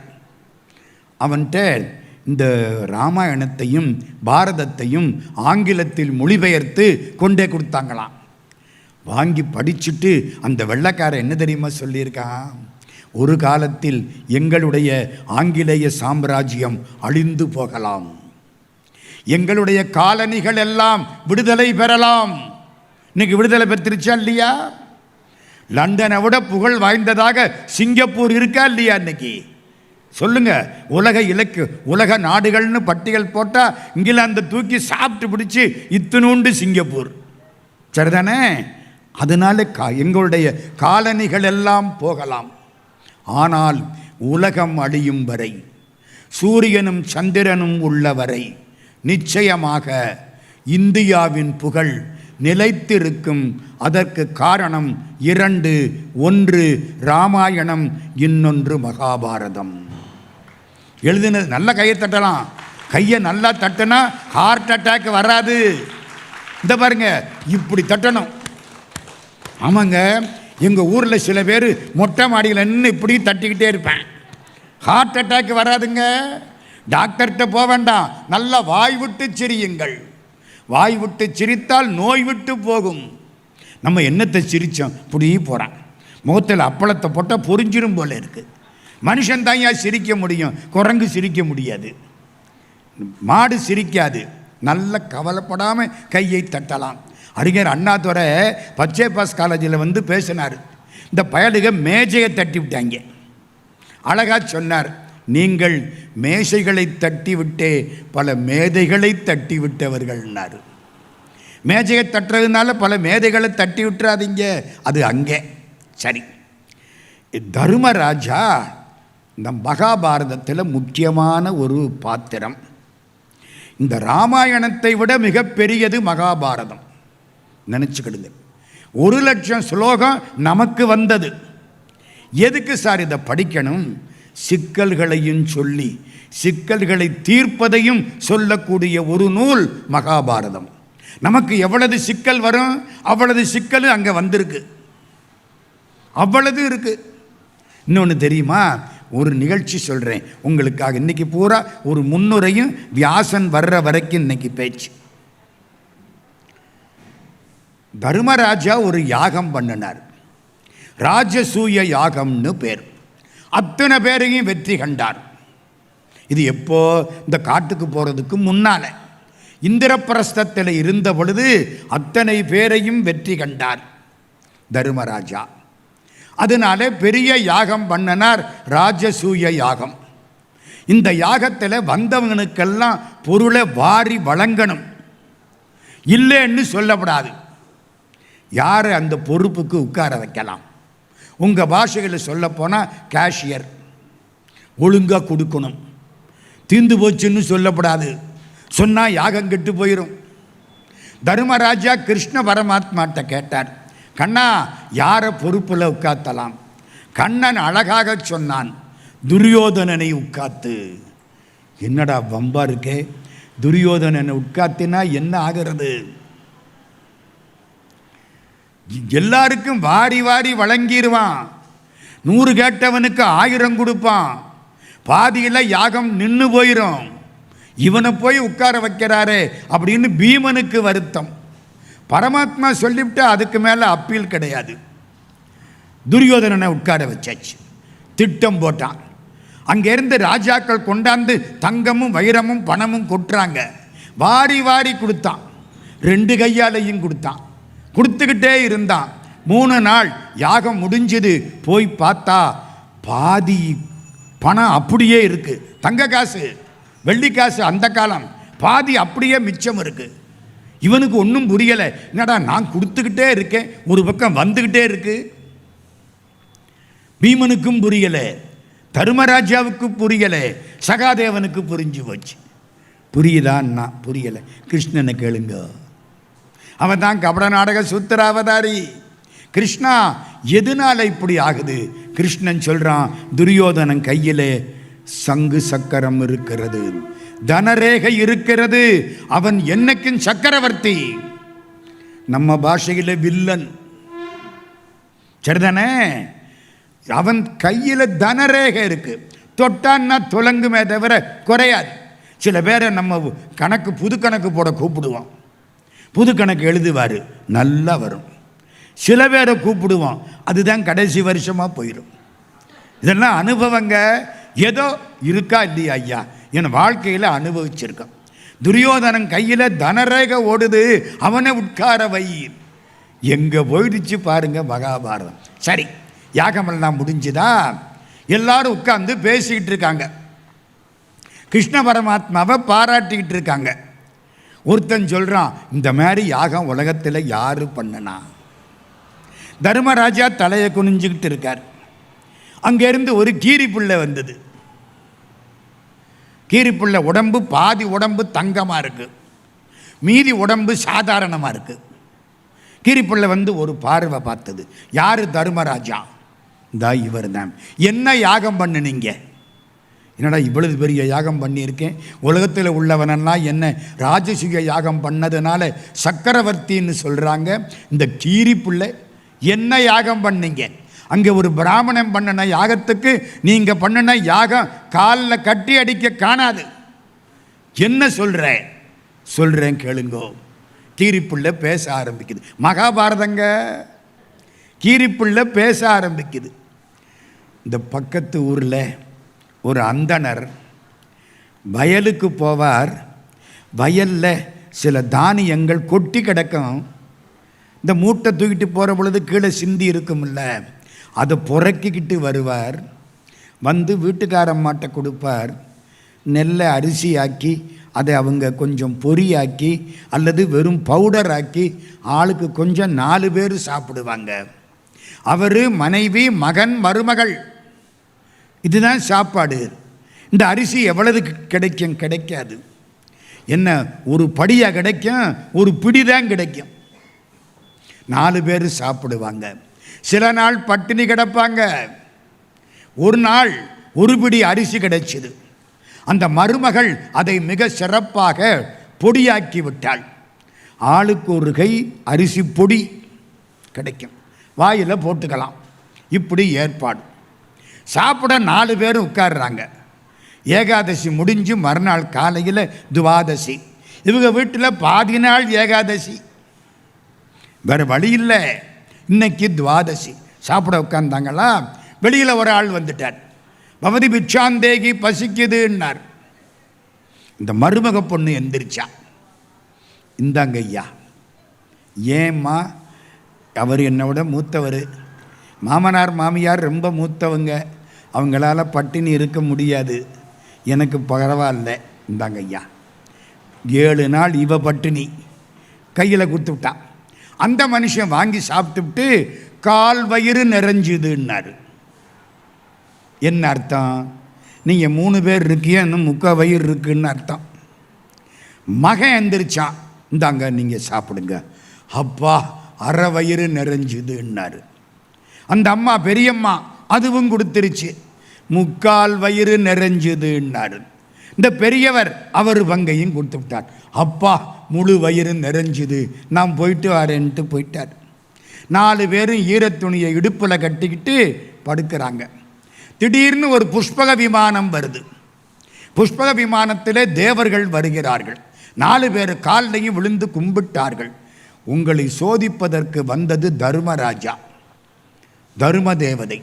அவன்கிட்ட இந்த ராமாயணத்தையும் பாரதத்தையும் ஆங்கிலத்தில் மொழிபெயர்த்து கொண்டே கொடுத்தாங்களாம். வாங்கி படிச்சுட்டு அந்த வெள்ளைக்காரன் என்ன தெரியுமா சொல்லியிருக்கான், ஒரு காலத்தில் எங்களுடைய ஆங்கிலேய சாம்ராஜ்யம் அழிந்து போகலாம், எங்களுடைய காலனிகள் எல்லாம் விடுதலை பெறலாம். இன்னைக்கு விடுதலை பெற்றுருச்சா இல்லையா? லண்டனை விட புகழ் வாய்ந்ததாக சிங்கப்பூர் இருக்கா இல்லையா? இன்னைக்கு சொல்லுங்க. உலக நாடுகள்னு பட்டியல் போட்டால் இங்கிலாந்து தூக்கி சாப்பிட்டு பிடிச்சி இத்தினூண்டு சிங்கப்பூர். சரிதானே? அதனால எங்களுடைய காலனிகள் எல்லாம் போகலாம். ஆனால் உலகம் அழியும் வரை, சூரியனும் சந்திரனும் உள்ளவரை நிச்சயமாக இந்தியாவின் புகழ் நிலைத்திருக்கும். அதற்கு காரணம் 2. ஒன்று ராமாயணம், இன்னொன்று மகாபாரதம். எழுதினது நல்ல கையை தட்டலாம். கையை நல்லா தட்டினா ஹார்ட் அட்டாக் வராது. இந்த பாருங்க, இப்படி தட்டணும். ஆமாங்க, எங்கள் ஊரில் சில பேர் மொட்டை மாடியில் நின்று இப்படி தட்டிக்கிட்டே இருப்பேன். ஹார்ட் அட்டாக் வராதுங்க. டாக்டர்கிட்ட போக வேண்டாம், நல்லா வாய் விட்டு சிரியுங்கள். வாய் விட்டு சிரித்தால் நோய் விட்டு போகும். நம்ம என்னத்தை சிரித்தோம், இப்படி போகிறான். முகத்தில் அப்பளத்தை போட்டால் பொறிஞ்சிரும் போல இருக்குது. மனுஷன் தான் ஏன் சிரிக்க முடியும், குரங்கு சிரிக்க முடியாது, மாடு சிரிக்காது. நல்ல கவலைப்படாமல் கையை தட்டலாம். அறிஞர் அண்ணாதுரை பச்சை பாஸ் காலேஜில் வந்து பேசினார். இந்த பயலுக மேஜையை தட்டி விட்டாங்க. அழகா சொன்னார், நீங்கள் மேசைகளை தட்டி விட்டே பல மேதைகளை தட்டி விட்டவர்கள்னார். மேஜையை தட்டுறதுனால பல மேதைகளை தட்டி விட்டுறாதீங்க, அது அங்கே. சரி, தர்மராஜா இந்த மகாபாரதத்தில் முக்கியமான ஒரு பாத்திரம். இந்த ராமாயணத்தை விட மிகப்பெரியது மகாபாரதம். நினச்சிக்கிடுங்க. 1,00,000 ஸ்லோகம் நமக்கு வந்தது. எதுக்கு சார் இதை படிக்கணும்? சிக்கல்களையும் சொல்லி சிக்கல்களை தீர்ப்பதையும் சொல்லக்கூடிய ஒரு நூல் மகாபாரதம். நமக்கு எவ்வளவு சிக்கல் வரும் அவ்வளவு சிக்கல் அங்கே வந்திருக்கு, அவ்வளவு இருக்கு. இன்னொன்று தெரியுமா, ஒரு நிகழ்ச்சி சொல்கிறேன் உங்களுக்காக. இன்னைக்கு பூரா ஒரு முன்னுரையும் வியாசன் வர்ற வரைக்கும் இன்னைக்கு பேச்சு. தர்மராஜா ஒரு யாகம் பண்ணினார். ராஜசூய யாகம்னு பேர். அத்தனை பேரையும் வெற்றி கண்டார். இது எப்போ? இந்த காட்டுக்கு போகிறதுக்கு முன்னால் இந்திரபிரஸ்தத்தில் இருந்த பொழுது அத்தனை பேரையும் வெற்றி கண்டார் தர்மராஜா. அதனால பெரிய யாகம் பண்ணினார், ராஜசூய யாகம். இந்த யாகத்தில் வந்தவங்களுக்கெல்லாம் பொருளை வாரி வழங்கணும், இல்லைன்னு சொல்லப்படாது. யாரை அந்த பொறுப்புக்கு உட்கார வைக்கலாம்? உங்கள் பாஷையில் சொல்ல போனால் கேஷியர். ஒழுங்காக கொடுக்கணும், தீந்து போச்சுன்னு சொல்லப்படாது. சொன்னால் யாகம் கெட்டு போயிடும். தர்மராஜா கிருஷ்ண பரமாத்மாட்ட கேட்டார், கண்ணா யாரை பொறுப்பில் உட்காத்தலாம்? கண்ணன் அழகாக சொன்னான், துரியோதனனை உட்காத்து. என்னடா வம்பா இருக்கே, துரியோதனனை உட்காத்தினா என்ன ஆகிறது? எல்லாருக்கும் வாரி வாரி வழங்கிடுவான். 100 கேட்டவனுக்கு 1000 கொடுப்பான். பாதியில் யாகம் நின்று போயிடும். இவனை போய் உட்கார வைக்கிறாரே அப்படின்னு பீமனுக்கு வருத்தம். பரமாத்மா சொல்லிவிட்டு அதுக்கு மேலே அப்பீல் கிடையாது. துரியோதனனை உட்கார வச்சாச்சு, திட்டம் போட்டான். அங்கேருந்து ராஜாக்கள் கொண்டாந்து தங்கமும் வைரமும் பணமும் கொட்டுறாங்க. வாரி வாரி கொடுத்தான், 2 கையாலையும் கொடுத்தான், கொடுத்துக்கிட்டே இருந்தான். 3 நாள் யாகம் முடிஞ்சது. போய் பார்த்தா பாதி பணம் அப்படியே இருக்கு. தங்க காசு வெள்ளி காசு அந்த காலம், பாதி அப்படியே மிச்சம் இருக்கு. இவனுக்கு ஒன்றும் புரியலை. என்னடா நான் கொடுத்துக்கிட்டே இருக்கேன், ஒரு பக்கம் வந்துக்கிட்டே இருக்கு. பீமனுக்கும் புரியலை, தர்மராஜாவுக்கு புரியலை, சகாதேவனுக்கு புரிஞ்சு போச்சு. புரியுதான்னா புரியலை. கிருஷ்ணனை கேளுங்க, அவன் தான் கபட நாடக சூத்திராவதாரி. கிருஷ்ணா எதனால இப்படி ஆகுது? கிருஷ்ணன் சொல்றான், துரியோதனன் கையிலே சங்கு சக்கரம் இருக்கிறது, தனரேகை இருக்கிறது, அவன் என்னைக்கும் சக்கரவர்த்தி. நம்ம பாஷையில் வில்லன். சரிதானே? அவன் கையில் தனரேகை இருக்கு, தொட்டான்னா துலங்குமே தவிர குறையாது. சில பேரை நம்ம புது கணக்கு போட கூப்பிடுவோம், புது கணக்கு எழுதுவார், நல்லா வரும். சில பேரை கூப்பிடுவோம், அதுதான் கடைசி வருஷமாக போயிடும். இதெல்லாம் அனுபவங்க. ஏதோ இருக்கா இல்லையா ஐயா, என் வாழ்க்கையில் அனுபவிச்சிருக்கோம். துரியோதனன் கையில் தனரேக ஓடுது, அவனை உட்கார வை. எங்கே போயிடுச்சு பாருங்க மகாபாரதம். சரி, யாகமெல்லாம் முடிஞ்சுதா? எல்லாரும் உட்கார்ந்து பேசிக்கிட்டு இருக்காங்க, கிருஷ்ண பரமாத்மாவை பாராட்டிக்கிட்டு இருக்காங்க. ஒருத்தன் சொல்கிறான், இந்த மாதிரி யாகம் உலகத்தில் யார் பண்ணனா? தர்மராஜா தலையை குனிஞ்சுக்கிட்டு இருக்கார். அங்கேருந்து ஒரு கீரி புள்ளை வந்தது. கீரி புள்ளை உடம்பு பாதி உடம்பு தங்கமாக இருக்குது, மீதி உடம்பு சாதாரணமாக இருக்குது. கீரி புள்ளை வந்து ஒரு பார்வை பார்த்தது. யார்? தர்மராஜா. இவர் தான். என்ன யாகம் பண்ணுனீங்க? என்னடா இவ்வளவு பெரிய யாகம் பண்ணியிருக்கேன், உலகத்தில் உள்ளவனெல்லாம் என்ன ராஜசூய யாகம் பண்ணதுனால சக்கரவர்த்தின்னு சொல்கிறாங்க. இந்த கீரி புள்ளை என்ன யாகம் பண்ணீங்க? அங்கே ஒரு பிராமணன் பண்ணின யாகத்துக்கு நீங்கள் பண்ணின யாகம் காலில் கட்டி அடிக்க காணாது. என்ன சொல்கிறேன் கேளுங்கோ. கீரிப்புள்ள பேச ஆரம்பிக்குது. மகாபாரதங்க. கீரிப்புள்ள பேச ஆரம்பிக்குது. இந்த பக்கத்து ஊரில் ஒரு அந்தணர் வயலுக்கு போவார். வயலில் சில தானியங்கள் கொட்டி கிடக்கும். இந்த மூட்டை தூக்கிட்டு போகிற பொழுது கீழே சிந்தி இருக்கும்ல, அதை புறக்கிக்கிட்டு வருவார். வந்து வீட்டுக்காரம்மாட்ட கொடுப்பார். நெல்லை அரிசி ஆக்கி அதை அவங்க கொஞ்சம் பொரியாக்கி அல்லது வெறும் பவுடர் ஆக்கி ஆளுக்கு கொஞ்சம் 4 பேர் சாப்பிடுவாங்க. அவர், மனைவி, மகன், மருமகள், இதுதான் சாப்பாடு. இந்த அரிசி எவ்வளவு கிடைக்கும்? கிடைக்காது. என்ன ஒரு படியாக கிடைக்கும்? ஒரு பிடி தான் கிடைக்கும். 4 பேர் சாப்பிடுவாங்க. சில நாள் பட்டினி கிடப்பாங்க. ஒரு நாள் ஒரு பிடி அரிசி கிடைச்சிது. அந்த மருமகள் அதை மிக சிறப்பாக பொடியாக்கி விட்டாள். ஆளுக்கு ஒரு கை அரிசி பொடி கிடைக்கும், வாயில் போட்டுக்கலாம். இப்படி ஏற்பாடு. சாப்பிட 4 பேர் உட்கார்றாங்க. ஏகாதசி முடிஞ்சு மறுநாள் காலையில் துவாதசி. இவங்க வீட்டில் பாதி நாள் ஏகாதசி, வேறு வழி இல்லை. இன்னைக்கு துவாதசி. சாப்பிட உட்கார்ந்தாங்களா, வெளியில் ஒரு ஆள் வந்துட்டார். பவதி பிச்சாந்தேகி, பசிக்குதுன்னார். இந்த மருமக பொண்ணு எந்திரிச்சா, இந்தாங்க ஐயா. ஏம்மா? அவர் என்னோட மூத்தவர், மாமனார் மாமியார் ரொம்ப மூத்தவங்க, அவங்களால பட்டினி இருக்க முடியாது, எனக்கு பரவாயில்ல, இந்தாங்க ஐயா. 7 நாள் இவ பட்டினி. கையில் கொடுத்து விட்டா. அந்த மனுஷன் வாங்கி சாப்பிட்டுவிட்டு கால் வயிறு நிறைஞ்சுதுன்னாரு. என்ன அர்த்தம்? நீங்கள் 3 பேர் இருக்கிய, இன்னும் 3/4 வயிறு இருக்குன்னு அர்த்தம். மகன் எந்திரிச்சான், இந்தாங்க நீங்கள் சாப்பிடுங்க. அப்பா, அரை வயிறு நிறைஞ்சுதுன்னாரு. அந்த அம்மா, பெரியம்மா, அதுவும் கொடுத்துருச்சு, 3/4 வயிறு நிறைஞ்சுதுன்னாரு. இந்த பெரியவர் அவர் பங்கையும் கொடுத்து விட்டார். அப்பா, முழு வயிறு நிறைஞ்சுது, நான் போயிட்டு வரேன்ட்டு போயிட்டார். 4 பேரும் ஈரத்துணியை இடுப்பில் கட்டிக்கிட்டு படுக்கிறாங்க. திடீர்னு ஒரு புஷ்பக விமானம் வருது. புஷ்பக விமானத்திலே தேவர்கள் வருகிறார்கள். 4 பேர் காலையும் விழுந்து கும்பிட்டார்கள். உங்களை சோதிப்பதற்கு வந்தது தர்மராஜா, தர்ம தேவதை.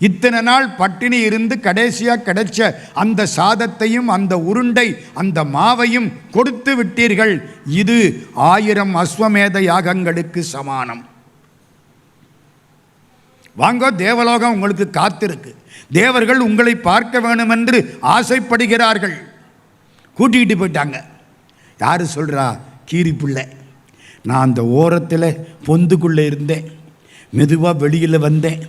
இத்தனை நாள் பட்டினி இருந்து கடைசியாக கிடைச்ச அந்த சாதத்தையும் அந்த உருண்டை அந்த மாவையும் கொடுத்து விட்டீர்கள். இது 1000 அஸ்வமேத யாகங்களுக்கு சமானம். வாங்க, தேவலோகம் உங்களுக்கு காத்திருக்கு. தேவர்கள் உங்களை பார்க்க வேணும் என்று ஆசைப்படுகிறார்கள். கூட்டிகிட்டு போயிட்டாங்க. யார் சொல்கிறா? கீரி பிள்ளை. நான் அந்த ஓரத்தில் பொந்துக்குள்ளே இருந்தேன், மெதுவாக வெளியில் வந்தேன்.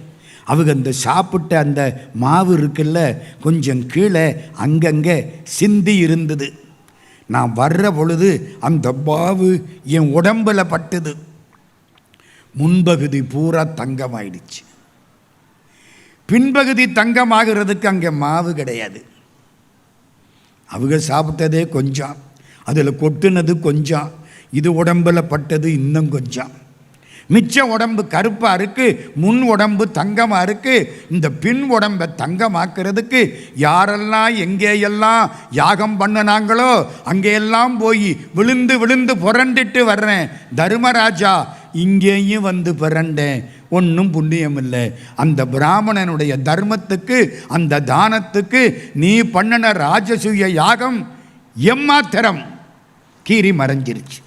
அவங்க அந்த சாப்பிட்ட அந்த மாவு இருக்குல்ல, கொஞ்சம் கீழே அங்கங்கே சிந்தி இருந்தது. நான் வர்ற பொழுது அந்த மாவு என் உடம்பில் பட்டுது. முன்பகுதி பூரா தங்கமாயிடுச்சு. பின்பகுதி தங்கமாகிறதுக்கு அங்கே மாவு கிடையாது. அவங்க சாப்பிட்டதே கொஞ்சம், அதில் கொட்டுனது கொஞ்சம், இது உடம்பில் பட்டது இன்னும் கொஞ்சம். மிச்ச உடம்பு கருப்பாக இருக்குது, முன் உடம்பு தங்கமாக இருக்குது. இந்த பின் உடம்பை தங்கமாக்குறதுக்கு யாரெல்லாம் எங்கேயெல்லாம் யாகம் பண்ணினாங்களோ அங்கேயெல்லாம் போய் விழுந்து விழுந்து புரண்டுட்டு வர்றேன். தர்மராஜா இங்கேயும் வந்து பிறண்டேன், ஒன்றும் புண்ணியம் இல்லை. அந்த பிராமணனுடைய தர்மத்துக்கு, அந்த தானத்துக்கு நீ பண்ணின ராஜசூய யாகம் எம்மாத்திரம் கீறி மறைஞ்சிருச்சு.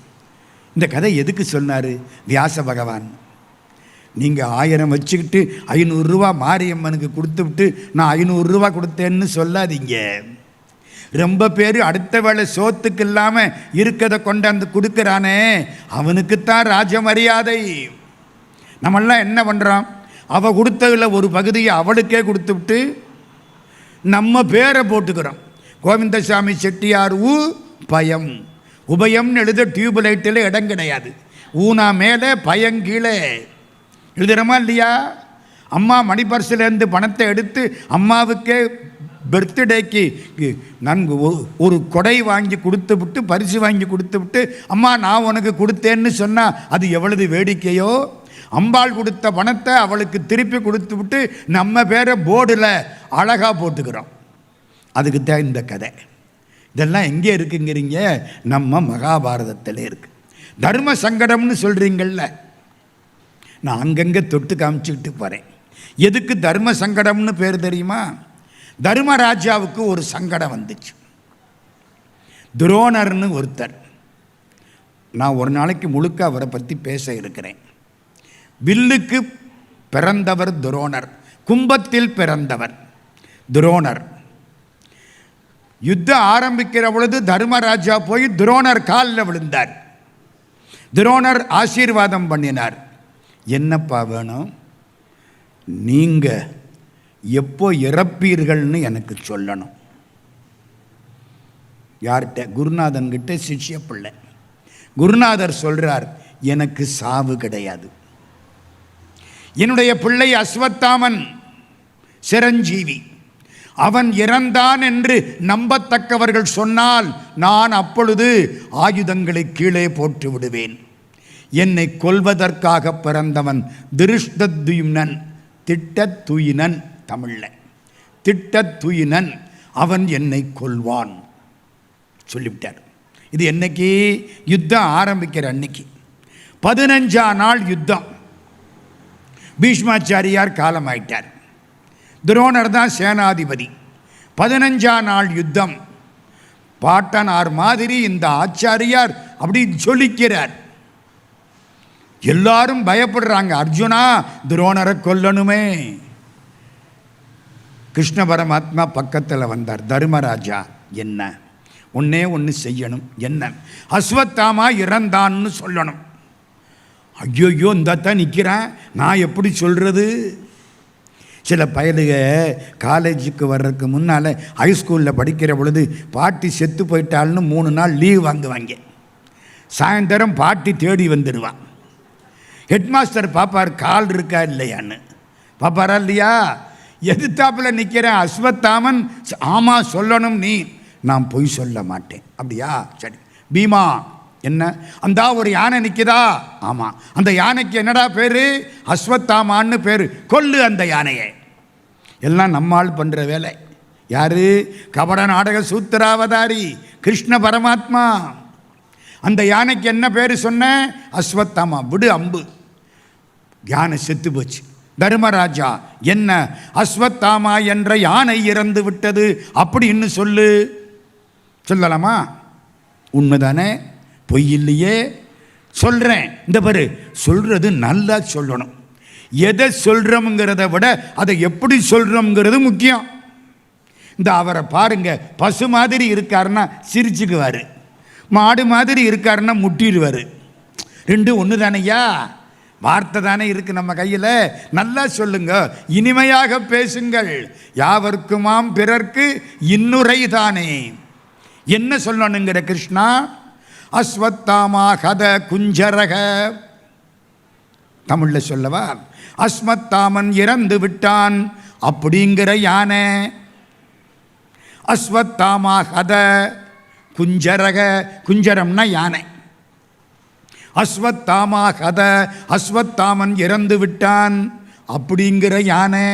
இந்த கதை எதுக்கு சொன்னார் வியாச பகவான்? நீங்கள் 1000 வச்சுக்கிட்டு 500 ரூபா மாரியம்மனுக்கு கொடுத்து விட்டு நான் 500 ரூபா கொடுத்தேன்னு சொல்லாதீங்க. ரொம்ப பேர் அடுத்த வேளை சோத்துக்கு இல்லாமல் இருக்கிறத கொண்டாந்து கொடுக்குறானே அவனுக்குத்தான் ராஜ மரியாதை. நம்மெல்லாம் என்ன பண்ணுறோம், அவள் கொடுத்ததில் ஒரு பகுதியை அவளுக்கே கொடுத்து விட்டு நம்ம பேரை போட்டுக்கிறோம். கோவிந்தசாமி செட்டியார் பயம் உபயம்னு எழுத டியூப்லைட்டில் இடம் கிடையாது. ஊனா மேலே பயங்கீழே எழுதுகிறோமா இல்லையா? அம்மா மணி பர்ஸ்லேருந்து பணத்தை எடுத்து அம்மாவுக்கே பர்த்டேக்கு நன்கு ஒரு கொடை வாங்கி கொடுத்து விட்டு, பரிசு வாங்கி கொடுத்து விட்டு, அம்மா நான் உனக்கு கொடுத்தேன்னு சொன்னால் அது எவ்வளவு வேடிக்கையோ. அம்பாள் கொடுத்த பணத்தை அவளுக்கு திருப்பி கொடுத்து விட்டு நம்ம பேரை போர்டில் அழகாக போட்டுக்கிறோம். அதுக்கு தான் இந்த கதை. இதெல்லாம் எங்கே இருக்குங்கிறீங்க? நம்ம மகாபாரதத்தில் இருக்குது. தர்ம சங்கடம்னு சொல்கிறீங்கள்ல, நான் அங்கங்கே தொட்டு காமிச்சுக்கிட்டு போகிறேன். எதுக்கு தர்ம சங்கடம்னு பேர் தெரியுமா? தர்மராஜாவுக்கு ஒரு சங்கடம் வந்துச்சு. துரோணர்னு ஒருத்தர், நான் ஒரு நாளைக்கு முழுக்க அவரை பற்றி பேச இருக்கிறேன். வில்லுக்கு பிறந்தவர் துரோணர், கும்பத்தில் பிறந்தவர் துரோணர். யுத்தம் ஆரம்பிக்கிற பொழுது தர்மராஜா போய் துரோணர் காலில் விழுந்தார். துரோணர் ஆசீர்வாதம் பண்ணினார். என்னப்பா வேணும்? நீங்கள் எப்போ இறப்பீர்கள்னு எனக்கு சொல்லணும். யார்கிட்ட? குருநாதன்கிட்ட சிஷ்ய பிள்ளை. குருநாதர் சொல்கிறார், எனக்கு சாவு கிடையாது. என்னுடைய பிள்ளை அஸ்வத்தாமன் சிரஞ்சீவி, அவன் இறந்தான் என்று நம்பத்தக்கவர்கள் சொன்னால் நான் அப்பொழுது ஆயுதங்களை கீழே போட்டு விடுவேன். என்னை கொல்வதற்காக பிறந்தவன் திருஷ்டத்யும்னன், திட்டத்துயினன், தமிழில் திட்டத்துயினன், அவன் என்னை கொல்வான் சொல்லிவிட்டார். இது என்னைக்கு? யுத்தம் ஆரம்பிக்கிற அன்னைக்கு. 15ஆம் நாள் யுத்தம். பீஷ்மாச்சாரியார் காலமாயிட்டார். துரோணர் தான் சேனாதிபதி. 15ஆம் நாள் யுத்தம். பாட்டனார் மாதிரி இந்த ஆச்சாரியார் அப்படி ஜொலிக்கிறார். எல்லாரும் பயப்படுறாங்க, அர்ஜுனா துரோணரை கொல்லணுமே. கிருஷ்ண பரமாத்மா பக்கத்தில் வந்தார். தர்மராஜா, என்ன ஒன்னே ஒன்று செய்யணும். என்ன? அஸ்வத்தாமா இறந்தான்னு சொல்லணும். ஐயோயோ, இந்த தான் நிற்கிறேன், நான் எப்படி சொல்கிறது? சில பயலுக காலேஜுக்கு வர்றதுக்கு முன்னால் ஹைஸ்கூலில் படிக்கிற பொழுது பாட்டி செத்து போயிட்டாள்னு 3 நாள் லீவ் வாங்குவாங்க. சாயந்தரம் பாட்டி தேடி வந்துடுவான். ஹெட்மாஸ்டர் பாப்பார் கால் இருக்கா இல்லையான்னு. பாப்பாரா இல்லையா? எதிர்த்தாப்பில் நிற்கிறேன். அஸ்வத்தாமன், ஆமாம் சொல்லணும் நீ. நான் பொய் சொல்ல மாட்டேன். அப்படியா? சரி. பீமா, என்ன? அந்த ஒரு யானை நிற்குதா? ஆமாம். அந்த யானைக்கு என்னடா பேர்? அஸ்வத்தாமான்னு பேர். கொல்லு அந்த யானையை. எல்லாம் நம்மால் பண்ணுற வேலை. யாரு? கபட நாடக சூத்திராவதாரி கிருஷ்ண பரமாத்மா. அந்த யானைக்கு என்ன பேர் சொன்ன? அஸ்வத்தாமா. விடு அம்பு. யானை செத்து போச்சு. தர்மராஜா, என்ன? அஸ்வத்தாமா என்ற யானை இறந்து விட்டது அப்படின்னு சொல்லு. சொல்லலாமா? உண்மைதானே? பொய் இல்லையே. சொல்கிறேன். இந்த பாரு, சொல்கிறது நல்லா சொல்லணும். எதை சொல்கிறோம்ங்கிறத விட அதை எப்படி சொல்கிறோம்ங்கிறது முக்கியம். இந்த அவரை பாருங்க, பசு மாதிரி இருக்காருன்னா சிரிச்சுக்குவார், மாடு மாதிரி இருக்காருன்னா முட்டிடுவார். ரெண்டும் ஒன்று தானையா? வார்த்தை தானே இருக்குது நம்ம கையில். நல்லா சொல்லுங்க, இனிமையாக பேசுங்கள். யாவர்க்குமாம் பிறர்க்கு இன்னுரை தானே. என்ன சொல்லணுங்கிற கிருஷ்ணா? அஸ்வத்தாமா கத குஞ்சரக. தமிழில் சொல்லவா? அஸ்வத்தாமன் இறந்து விட்டான் அப்படிங்கிற யானை. அஸ்வத்தாமா கத குஞ்சரக. குஞ்சரம்னா யானை. அஸ்வத்தாமா கத, அஸ்வத்தாமன் இறந்து விட்டான் அப்படிங்கிற யானை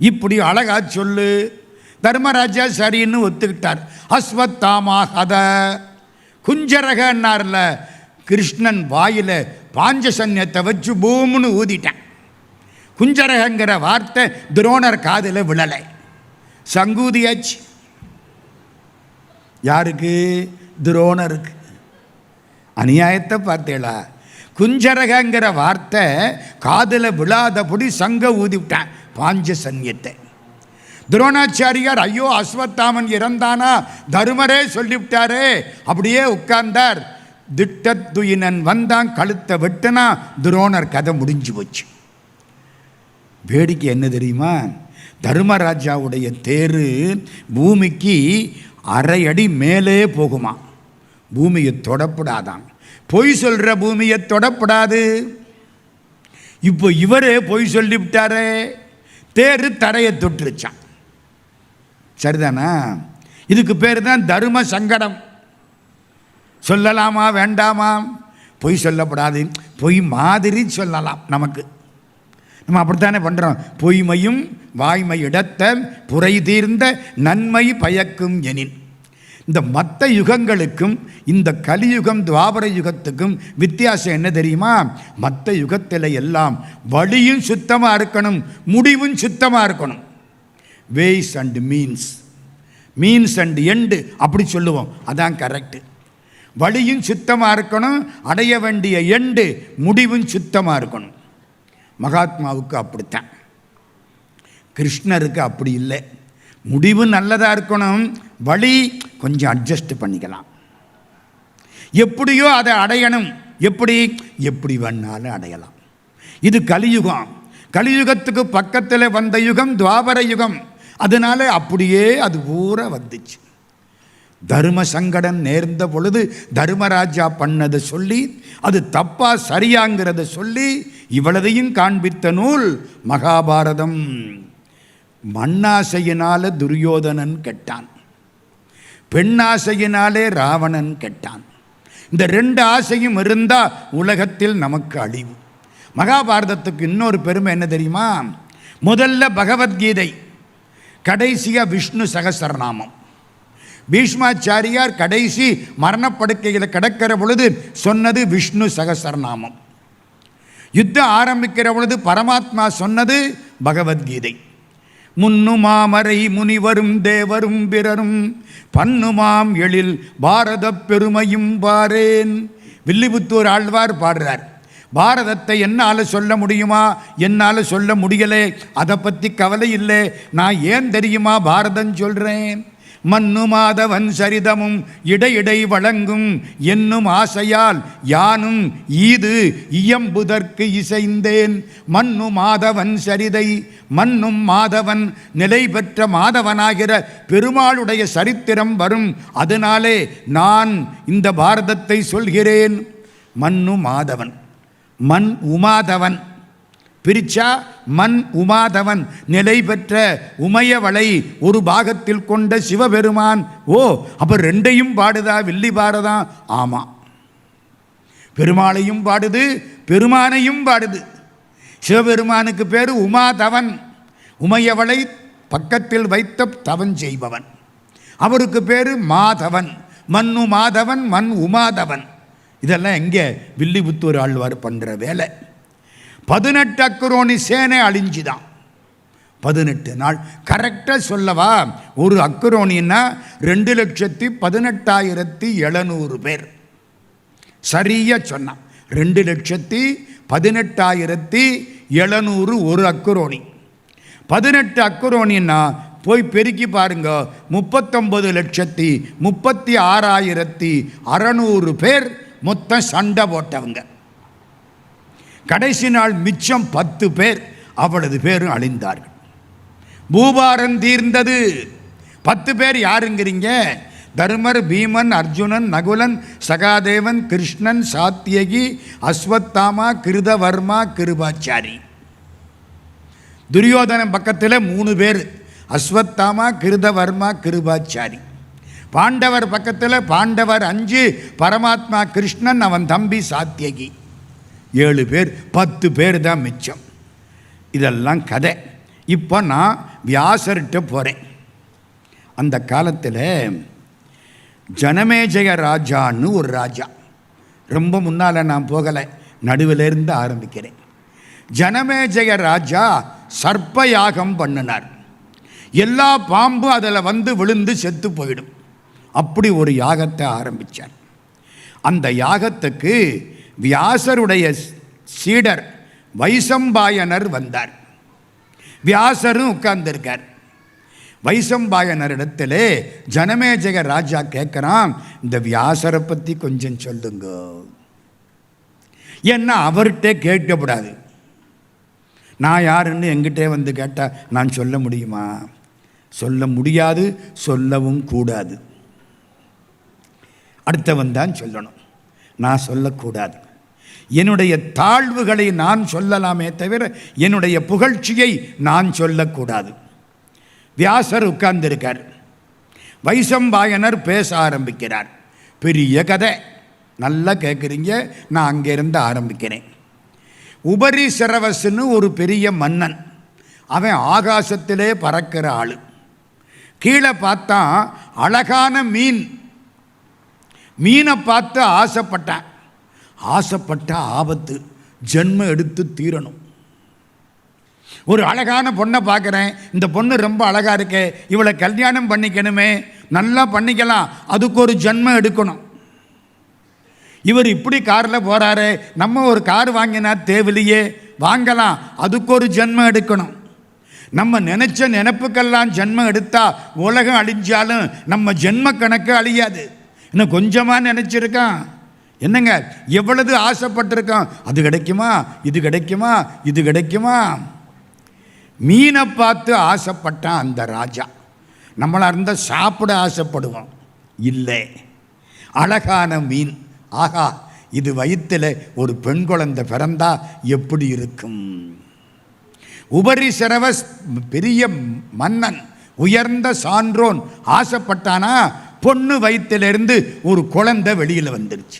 இப்படி அழகா சொல்லு. தர்மராஜா சரின்னு ஒத்துக்கிட்டார். அஸ்வத்தாமா கத. குஞ்சரகன்னார்ல, கிருஷ்ணன் வாயில பாஞ்சசன்யத்தை வச்சு பூமுன்னு ஊதிட்டான். குஞ்சரகங்கிற வார்த்தை துரோணர் காதில் விழலை, சங்கூதியாச்சு. யாருக்கு? துரோணருக்கு. அநியாயத்தை பார்த்தேளா? குஞ்சரகங்கிற வார்த்தை காதில் விழாதபடி சங்க ஊதிவிட்டான் பாஞ்சசன்யத்தை. துரோணாச்சாரியார் ஐயோ அஸ்வத்தாமன் இறந்தானா, தருமரே சொல்லிவிட்டாரே, அப்படியே உட்கார்ந்தார். திட்டத்துயினன் வந்தான், கழுத்தை வெட்டனா, துரோணர் கதை முடிஞ்சு போச்சு. வேடிக்கை என்ன தெரியுமா? தர்மராஜாவுடைய தேரு பூமிக்கு 1/2 அடி மேலே போகுமா, பூமியை தொடப்படாதான். பொய் சொல்ற பூமியை தொடப்படாது. இப்போ இவரே பொய் சொல்லிவிட்டாரே, தேரு தரையை தொட்டுருச்சான். சரிதானா? இதுக்கு பேர் தான் தர்ம சங்கடம். சொல்லலாமா வேண்டாமா? பொய் சொல்லப்படாது, பொய் மாதிரி சொல்லலாம். நம்ம அப்படித்தானே பண்ணுறோம். பொய்மையும் வாய்மை இடத்த புரை தீர்ந்த நன்மை பயக்கும் எனின். இந்த மற்ற யுகங்களுக்கும் இந்த கலியுகம் துவாபர யுகத்துக்கும் வித்தியாசம் என்ன தெரியுமா? மற்ற யுகத்தில் எல்லாம் வழியும் சுத்தமாக இருக்கணும், முடிவும் சுத்தமாக இருக்கணும். Ways and means, means and end அப்படி சொல்லுவோம், அதான் கரெக்டு. வழியும் சுத்தமாக இருக்கணும், அடைய வேண்டிய எண்டு முடிவும் சுத்தமாக இருக்கணும். மகாத்மாவுக்கு அப்படித்தான். கிருஷ்ணருக்கு அப்படி இல்லை. முடிவு நல்லதாக இருக்கணும், வழி கொஞ்சம் அட்ஜஸ்ட் பண்ணிக்கலாம். எப்படியோ அதை அடையணும். எப்படி வேணாலும் அடையலாம். இது கலியுகம். கலியுகத்துக்கு பக்கத்தில் வந்த யுகம் துவாபர யுகம். அதனால அப்படியே அது பூரா வந்துச்சு. தர்ம சங்கடம் நேர்ந்த பொழுது தர்மராஜா பண்ணதை சொல்லி, அது தப்பா சரியாங்கிறத சொல்லி இவ்வளதையும் காண்பித்த நூல் மகாபாரதம். மண்ணாசையினால துரியோதனன் கெட்டான், பெண்ணாசையினாலே ராவணன் கெட்டான். இந்த 2 ஆசையும் இருந்தா உலகத்தில் நமக்கு அழிவு. மகாபாரதத்துக்கு இன்னொரு பெருமை என்ன தெரியுமா? முதல்ல பகவத்கீதை, கடைசியா விஷ்ணு சகஸ்ரநாமம். பீஷ்மாச்சாரியார் கடைசி மரணப்படுக்கையில் கிடக்கிற பொழுது சொன்னது விஷ்ணு சகஸ்ரநாமம். யுத்தம் ஆரம்பிக்கிற பொழுது பரமாத்மா சொன்னது பகவத்கீதை. முன்னுமாமரை முனிவரும் தேவரும் பிறரும் பன்னுமாம் எழில் பாரத பெருமையும் பாரேன். வில்லிபுத்தூர் ஆழ்வார் பாடுறார். பாரதத்தை என்னால் சொல்ல முடியுமா? என்னால் சொல்ல முடியலை. அதை பற்றி கவலை இல்லை. நான் ஏன் தெரியுமா பாரதம் சொல்கிறேன்? மன்னு மாதவன் சரிதமும் இடையிடை வழங்கும் என்னும் ஆசையால் யானும் ஈது இயம்புதற்கு இசைந்தேன். மன்னு மாதவன் சரிதை, மன்னும் மாதவன் நிலை பெற்ற மாதவனாகிற பெருமாளுடைய சரித்திரம் வரும். அதனாலே நான் இந்த பாரதத்தை சொல்கிறேன். மன்னு மாதவன், மண் உமாதவன் பிரிச்சா மண் உமாதவன் நிலை பெற்ற உமையவளை ஒரு பாகத்தில் கொண்ட சிவபெருமான். ஓ, அப்ப 2ஐயும் பாடுதா வில்லி பாரதா? ஆமா, பெருமாளையும் பாடுது, பெருமானையும் பாடுது. சிவபெருமானுக்கு பேரு உமாதவன், உமையவளை பக்கத்தில் வைத்த தவன் செய்பவன். அவருக்கு பேரு மாதவன், மண்ணு மாதவன், மண் உமாதவன். இதெல்லாம் எங்கே? வில்லிபுத்தூர் ஆழ்வார் பண்ற வேலை. 18 அக்குரோணி சேனை அழிஞ்சுதான். 18 நாள். கரெக்டாக சொல்லவா? ஒரு அக்குரோணின்னா 2,18,700 பேர். சரியா சொன்னான். 2,18,700 ஒரு அக்குரோணி. 18 அக்குரோணின்னா போய் பெருக்கி பாருங்க, 39,36,600 பேர் மொத்தம் சண்டை போட்டவங்க. கடைசி நாள் மிச்சம் 10 பேர், அவ்வளவு பேரும் அழிந்தார்கள். பூபாரம் தீர்ந்தது. 10 பேர் யாருங்கிறீங்க? தர்மர், பீமன், அர்ஜுனன், நகுலன், சகாதேவன், கிருஷ்ணன், சாத்தியகி, அஸ்வத்தாமா, கிருதவர்மா, கிருபாச்சாரி. துரியோதனன் பக்கத்தில் 3 பேர், அஸ்வத்தாமா, கிருதவர்மா, கிருபாச்சாரி. பாண்டவர் பக்கத்தில் பாண்டவர் 5, பரமாத்மா கிருஷ்ணன், அவன் தம்பி சாத்தியகி 7 பேர், 10 பேர் தான் மிச்சம். இதெல்லாம் கதை. இப்போ நான் வியாசர்கிட்ட போகிறேன். அந்த காலத்தில் ஜனமேஜய ராஜான்னு ஒரு ராஜா, ரொம்ப முன்னால் நான் போகலை, நடுவிலிருந்து ஆரம்பிக்கிறேன். ஜனமேஜய ராஜா சர்ப்ப யாகம் பண்ணினார். எல்லா பாம்பும் அதில் வந்து விழுந்து செத்து போயிடும். அப்படி ஒரு யாகத்தை ஆரம்பித்தார். அந்த யாகத்துக்கு வியாசருடைய சீடர் வைசம்பாயனர் வந்தார். வியாசரும் உட்கார்ந்திருக்கார். வைசம்பாயனரிடத்திலே ஜனமேஜய ராஜா கேட்குறான், இந்த வியாசரை பற்றி கொஞ்சம் சொல்லுங்க. ஏன்னா அவர்கிட்ட கேட்கக்கூடாது. நான் யாருன்னு எங்கிட்டே வந்து கேட்டால் நான் சொல்ல முடியுமா? சொல்ல முடியாது, சொல்லவும் கூடாது. அடுத்தவன் தான் சொல்லணும், நான் சொல்லக்கூடாது. என்னுடைய தாழ்வுகளை நான் சொல்லலாமே தவிர என்னுடைய புகழ்ச்சியை நான் சொல்லக்கூடாது. வியாசர் உட்கார்ந்திருக்கார். வைசம்பாயனர் பேச ஆரம்பிக்கிறார். பெரிய கதை, நல்லா கேட்குறீங்க. நான் அங்கேருந்து ஆரம்பிக்கிறேன். உபரி சிரவஸ்ன்னு ஒரு பெரிய மன்னன். அவன் ஆகாசத்திலே பறக்கிற ஆள். கீழே பார்த்தா அழகான மீனை பார்த்து ஆசைப்பட்டான். ஆசைப்பட்ட ஆபத்து, ஜென்மம் எடுத்து தீரணும். ஒரு அழகான பொண்ணை பார்க்குறேன், இந்த பொண்ணு ரொம்ப அழகாக இருக்கே, இவளை கல்யாணம் பண்ணிக்கணுமே. நல்லா பண்ணிக்கலாம், அதுக்கு ஒரு ஜென்மம் எடுக்கணும். இவர் இப்படி காரில் போகிறாரு, நம்ம ஒரு கார் வாங்கினா தேவையில்லையே, வாங்கலாம், அதுக்கு ஒரு ஜென்மம் எடுக்கணும். நம்ம நினச்ச நினைப்புக்கெல்லாம் ஜென்மம் எடுத்தால் உலகம் அழிஞ்சாலும் நம்ம ஜென்ம கணக்கு அழியாது. இன்னும் கொஞ்சமாக நினச்சிருக்கான், என்னங்க எவ்வளவு ஆசைப்பட்டிருக்கான், அது கிடைக்குமா, இது கிடைக்குமா, இது கிடைக்குமா. மீனை பார்த்து ஆசைப்பட்டான் அந்த ராஜா. நம்மளாக இருந்தால் சாப்பிட ஆசைப்படுவோம், இல்லை, அழகான மீன். ஆகா, இது வயிற்றில் ஒரு பெண் குழந்தை பிறந்தா எப்படி இருக்கும். உபரி சிரவஸ் பெரிய மன்னன், உயர்ந்த சான்றோன் ஆசைப்பட்டானா, பொண்ணு வயிற்றிலிருந்து ஒரு குழந்தை வெளியில் வந்துருச்சு.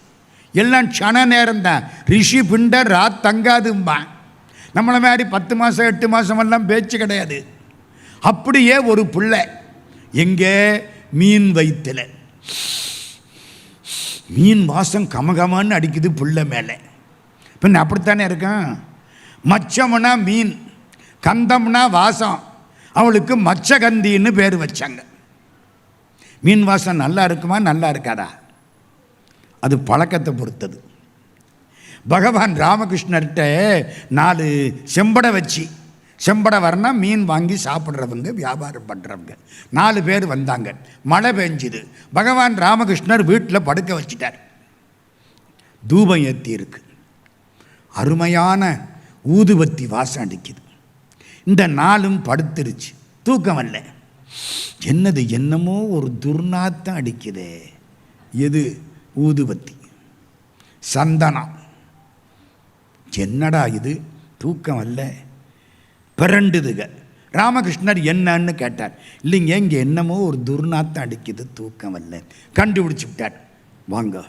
எல்லாம் க்ஷண நேரம்தான். ரிஷி பிண்டர் ராத் தங்காதும்பான். நம்மளை மாதிரி 10 மாதம் 8 மாதமெல்லாம் பேச்சு கிடையாது. அப்படியே ஒரு பிள்ளை எங்கே, மீன் வயிற்றில். மீன் வாசம் கமகமான்னு அடிக்குது பிள்ளை மேலே. பின்ன அப்படித்தானே இருக்கான். மச்சம்னா மீன், கந்தம்னா வாசம். அவளுக்கு மச்சகந்தின்னு பேர் வச்சாங்க. மீன் வாசம் நல்லா இருக்குமா, நல்லா இருக்காதா? அது பழக்கத்தை பொறுத்தது. பகவான் ராமகிருஷ்ணர்கிட்ட 4 செம்படை வச்சு, செம்படை வரனா மீன் வாங்கி சாப்பிட்றவங்க, வியாபாரம் பண்ணுறவங்க 4 பேர் வந்தாங்க. மழை பெஞ்சுது. பகவான் ராமகிருஷ்ணர் வீட்டில் படுக்க வச்சிட்டார். தூபம் ஏற்றி இருக்கு, அருமையான ஊதுபத்தி வாசம் அடிக்குது. இந்த 4ம் படுத்துருச்சு, தூக்கம் வரல. என்னது, என்னமோ ஒரு துர்நாத்தம் அடிக்குதே. எது? ஊதுபத்தி, சந்தனம். என்னடா இது, தூக்கம் அல்ல, பிறண்டுதுக. ராமகிருஷ்ணர் என்னன்னு கேட்டார். இல்லைங்க, இங்கே என்னமோ ஒரு துர்நாத்தம் அடிக்குது, தூக்கம் அல்ல. கண்டுபிடிச்சு விட்டார். வாங்க,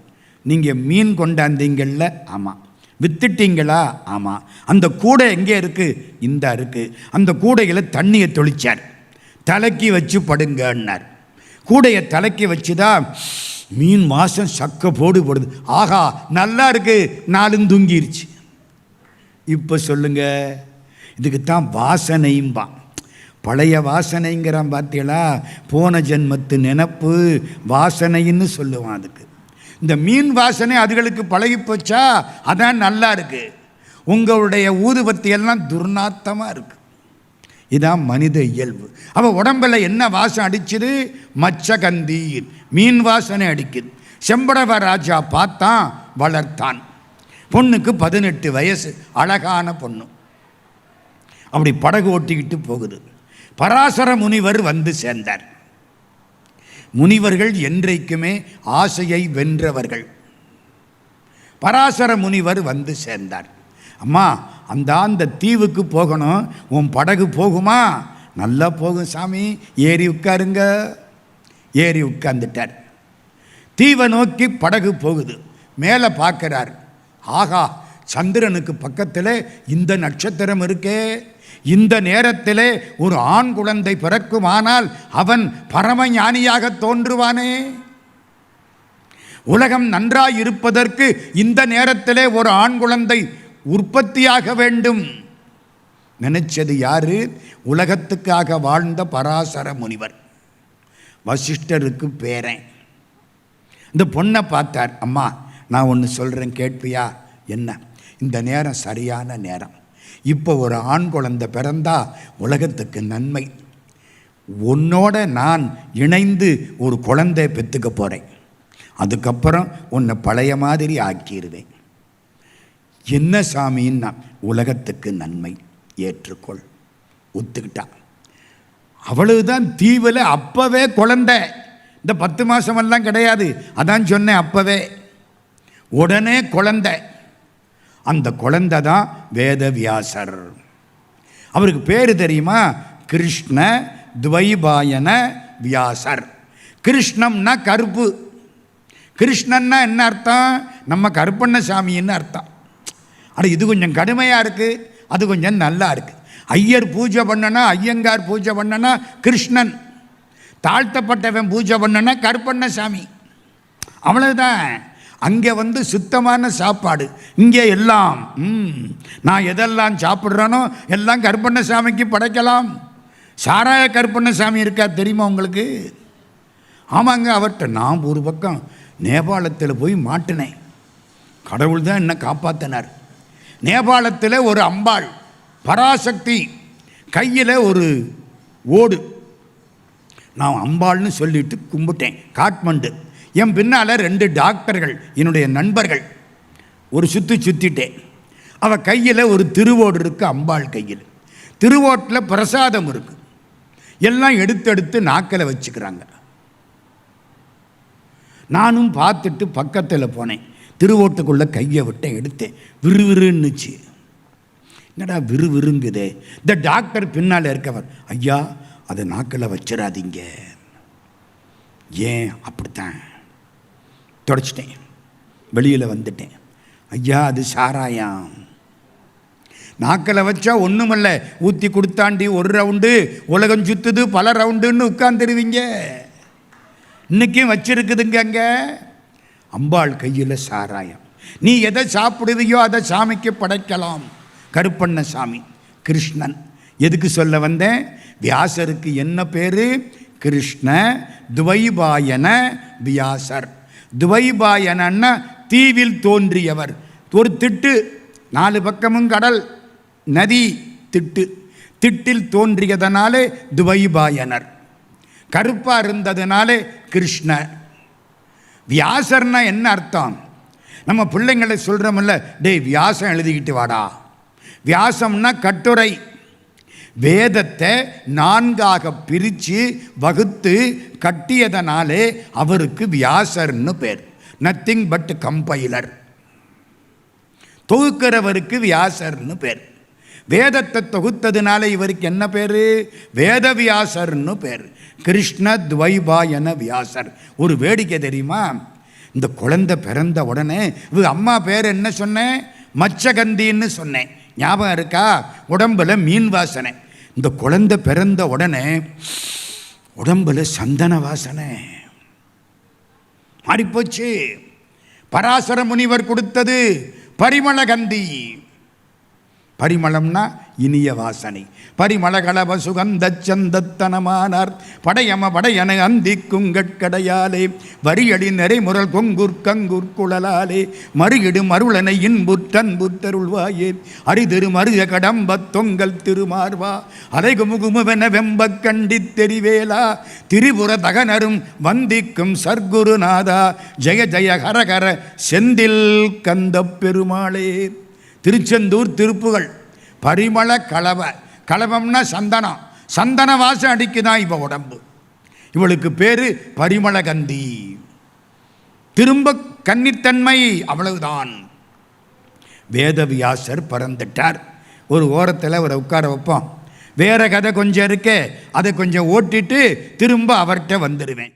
நீங்கள் மீன் கொண்டாந்தீங்கள்ல? ஆமாம். வித்துட்டீங்களா? ஆமாம். அந்த கூடை எங்கே இருக்குது? இந்த இருக்குது. அந்த கூடையில் தண்ணியை தொளிச்சார். தலைக்கி வச்சு படுங்கன்னார். கூடையை தலைக்கி வச்சுதான் மீன் வாசம் சக்க போடுது. ஆகா, நல்லா இருக்கு. 4ம் தூங்கிருச்சு. இப்போ சொல்லுங்க, இதுக்குத்தான் வாசனையும்பான். பழைய வாசனைங்கிறான் பார்த்தீங்களா? போன ஜென்மத்து நினப்பு வாசனைன்னு சொல்லுவான் அதுக்கு. இந்த மீன் வாசனை அதுகளுக்கு பழகி போச்சா, அதான் நல்லா இருக்கு. உங்களுடைய ஊதுபத்தி எல்லாம் துர்நாத்தமாக இருக்கு. இதான் மனித இயல்பு. அவள் உடம்புல என்ன வாசம் அடிச்சுது? மச்சகந்தி, மீன் வாசனை அடிக்குது. செம்படவ ராஜா பார்த்தான், வளர்த்தான். பொண்ணுக்கு 18 வயசு, அழகான பொண்ணு. அப்படி படகு ஓட்டிக்கிட்டு போகுது. பராசர முனிவர் வந்து சேர்ந்தார். முனிவர்கள் என்றைக்குமே ஆசையை வென்றவர்கள். பராசர முனிவர் வந்து சேர்ந்தார். அம்மா, அந்த தீவுக்கு போகணும், உன் படகு போகுமா? நல்லா போகும் சாமி, ஏறி உட்காருங்க. ஏறி உட்கார்ந்துட்டார். தீவை நோக்கி படகு போகுது. மேலே பார்க்கிறார். ஆகா, சந்திரனுக்கு பக்கத்தில் இந்த நட்சத்திரம் இருக்கே, இந்த நேரத்திலே ஒரு ஆண் குழந்தை பிறக்குமானால் அவன் பரம ஞானியாக தோன்றுவானே. உலகம் நன்றாய் இருப்பதற்கு இந்த நேரத்திலே ஒரு ஆண் குழந்தை உற்பத்தியாக வேண்டும். நினைச்சது யாரு? உலகத்துக்காக வாழ்ந்த பராசர முனிவர், வசிஷ்டருக்கு பேரன். இந்த பொண்ணை பார்த்தார். அம்மா, நான் ஒன்று சொல்கிறேன், கேட்பியா? என்ன? இந்த நேரம் சரியான நேரம். இப்போ ஒரு ஆண் குழந்தை பிறந்தா உலகத்துக்கு நன்மை. உன்னோட நான் இணைந்து ஒரு குழந்தை பெற்றுக்க போகிறேன். அதுக்கப்புறம் உன்னை பழைய மாதிரி ஆக்கிடுவேன். என்ன சாமின்னா, உலகத்துக்கு நன்மை, ஏற்றுக்கொள். ஒத்துக்கிட்டா. அவ்வளவுதான். தீவில் அப்பவே குழந்தை. இந்த 10 மாதமெல்லாம் கிடையாது. அதான் சொன்னேன், அப்பவே உடனே குழந்தை. அந்த குழந்தை தான் வேதவியாசர். அவருக்கு பேர் தெரியுமா? கிருஷ்ண துவைபாயன வியாசர். கிருஷ்ணம்னா கருப்பு. கிருஷ்ணன்னா என்ன அர்த்தம்? நம்ம கருப்பண்ணசாமின்னு அர்த்தம். ஆனால் இது கொஞ்சம் கடுமையாக இருக்குது, அது கொஞ்சம் நல்லா இருக்குது. ஐயர் பூஜை பண்ணனா, ஐயங்கார் பூஜை பண்ணனா கிருஷ்ணன், தாழ்த்தப்பட்டவன் பூஜை பண்ணனா கருப்பண்ணசாமி. அவ்வளவுதான். அங்கே சுத்தமான சாப்பாடு. இங்கே எல்லாம் நான் எதெல்லாம் சாப்பிட்றேனோ எல்லாம் கருப்பண்ணசாமிக்கு படைக்கலாம். சாராய கருப்பண்ணசாமி இருக்கா தெரியுமா உங்களுக்கு? ஆமாங்க. அவர்கிட்ட நான் ஒரு பக்கம் நேபாளத்தில் போய் மாட்டினேன். கடவுள் தான் என்னை காப்பாற்றினார். நேபாளத்தில் ஒரு அம்பாள் பராசக்தி, கையில் ஒரு ஓடு. நான் அம்பாள்னு சொல்லிட்டு கும்பிட்டேன். காட்மண்டு. என் பின்னால் 2 டாக்டர்கள், என்னுடைய நண்பர்கள். ஒரு சுற்றிட்டேன். அவள் கையில் ஒரு திருவோடு இருக்குது. அம்பாள் கையில் திருவோட்டில் பிரசாதம் இருக்குது. எல்லாம் எடுத்து நாக்கில் வச்சுக்கிறாங்க. நானும் பார்த்துட்டு பக்கத்தில் போனேன். திருவோட்டுக்குள்ளே கையை விட்டு எடுத்தேன். விறுவிறுன்னுச்சு. என்னடா விறுவிறுங்குதே? இந்த டாக்டர் பின்னால் இருக்கவர், ஐயா அதை நாக்கில் வச்சிடாதீங்க. ஏன்? அப்படித்தான். தொடச்சிட்டேன். வெளியில் வந்துட்டேன். ஐயா அது சாராயம். நாக்கில் வச்சா ஒன்றுமில்ல, ஊற்றி கொடுத்தாண்டி ஒரு ரவுண்டு, உலகம் சுற்றுது பல ரவுண்டுன்னு உட்காந்துருவீங்க. இன்றைக்கும் வச்சிருக்குதுங்க அங்கே. அம்பாள் கையில் சாராயம். நீ எதை சாப்பிடுவியோ அதை சாமிக்கு படைக்கலாம். கருப்பண்ணசாமி கிருஷ்ணன். எதுக்கு சொல்ல வந்தேன்? வியாசருக்கு என்ன பேர்? கிருஷ்ண துவைபாயன வியாசர். துவைபாயனன்னா தீவில் தோன்றியவர். ஒரு திட்டு, 4 பக்கமும் கடல் நதி, திட்டில் தோன்றியதனாலே துவைபாயனர். கருப்பாக இருந்ததுனாலே கிருஷ்ண. வியாசர்னா என்ன அர்த்தம்? நம்ம பிள்ளைங்களை சொல்கிறோம்ல, டேய் வியாசம் எழுதிக்கிட்டு வாடா. வியாசம்னா கட்டுரை. வேதத்தை 4ஆக பிரித்து வகுத்து கட்டியதனாலே அவருக்கு வியாசர்னு பேர். Nothing but compiler. தொகுக்கிறவருக்கு வியாசர்னு பேர். வேதத்தை தொகுத்ததுனால இவருக்கு என்ன பேர்? வேதவியாசர்னு பேர். கிருஷ்ண துவைபாயன வியாசர். ஒரு வேடிக்கை தெரியுமா? இந்த குழந்தை பிறந்த உடனே அம்மா பேர் என்ன சொன்னேன்? மச்சகந்தின்னு சொன்னேன். ஞாபகம் இருக்கா? உடம்புல மீன் வாசனை. இந்த குழந்தை பிறந்த உடனே உடம்புல சந்தன வாசனை மாறிப்போச்சு. பராசர முனிவர் கொடுத்தது பரிமளகந்தி. பரிமளம்னா இனிய வாசனை. பரிமளகளவ சுகந்த சந்தத்தனமானார் படையம படையன அந்தி குங்கட்கடையாலே வரியடி நிறை முரல் கொங்குர் குழலாலே மறுகிடு மருளனை இன்புற்றன் புத்தருள்வாயே அரிதிரு மருக கடம்ப தொங்கல் திருமார்வா அலைகுமுகுமுவென வெம்ப கண்டி தெரிவேலா திரிபுர தகனரும் வந்திக்கும் சர்க்குருநாதா ஜெய ஜெய ஹரஹர செந்தில் கந்த பெருமாளே. திருச்செந்தூர் திருப்புகள். பரிமள கலவ. கலவம்னா சந்தனம். சந்தன வாசம் அடிக்குதான் இவ உடம்பு. இவளுக்கு பேரு பரிமளகந்தி. திரும்ப கன்னித்தன்மை. அவ்வளவுதான். வேதவியாசர் பறந்துட்டார். ஒரு ஓரத்தில் அவரை உட்கார வைப்போம். வேற கதை கொஞ்சம் இருக்கே, அதை கொஞ்சம் ஓட்டிட்டு திரும்ப அவர்கிட்ட வந்துடுவேன்.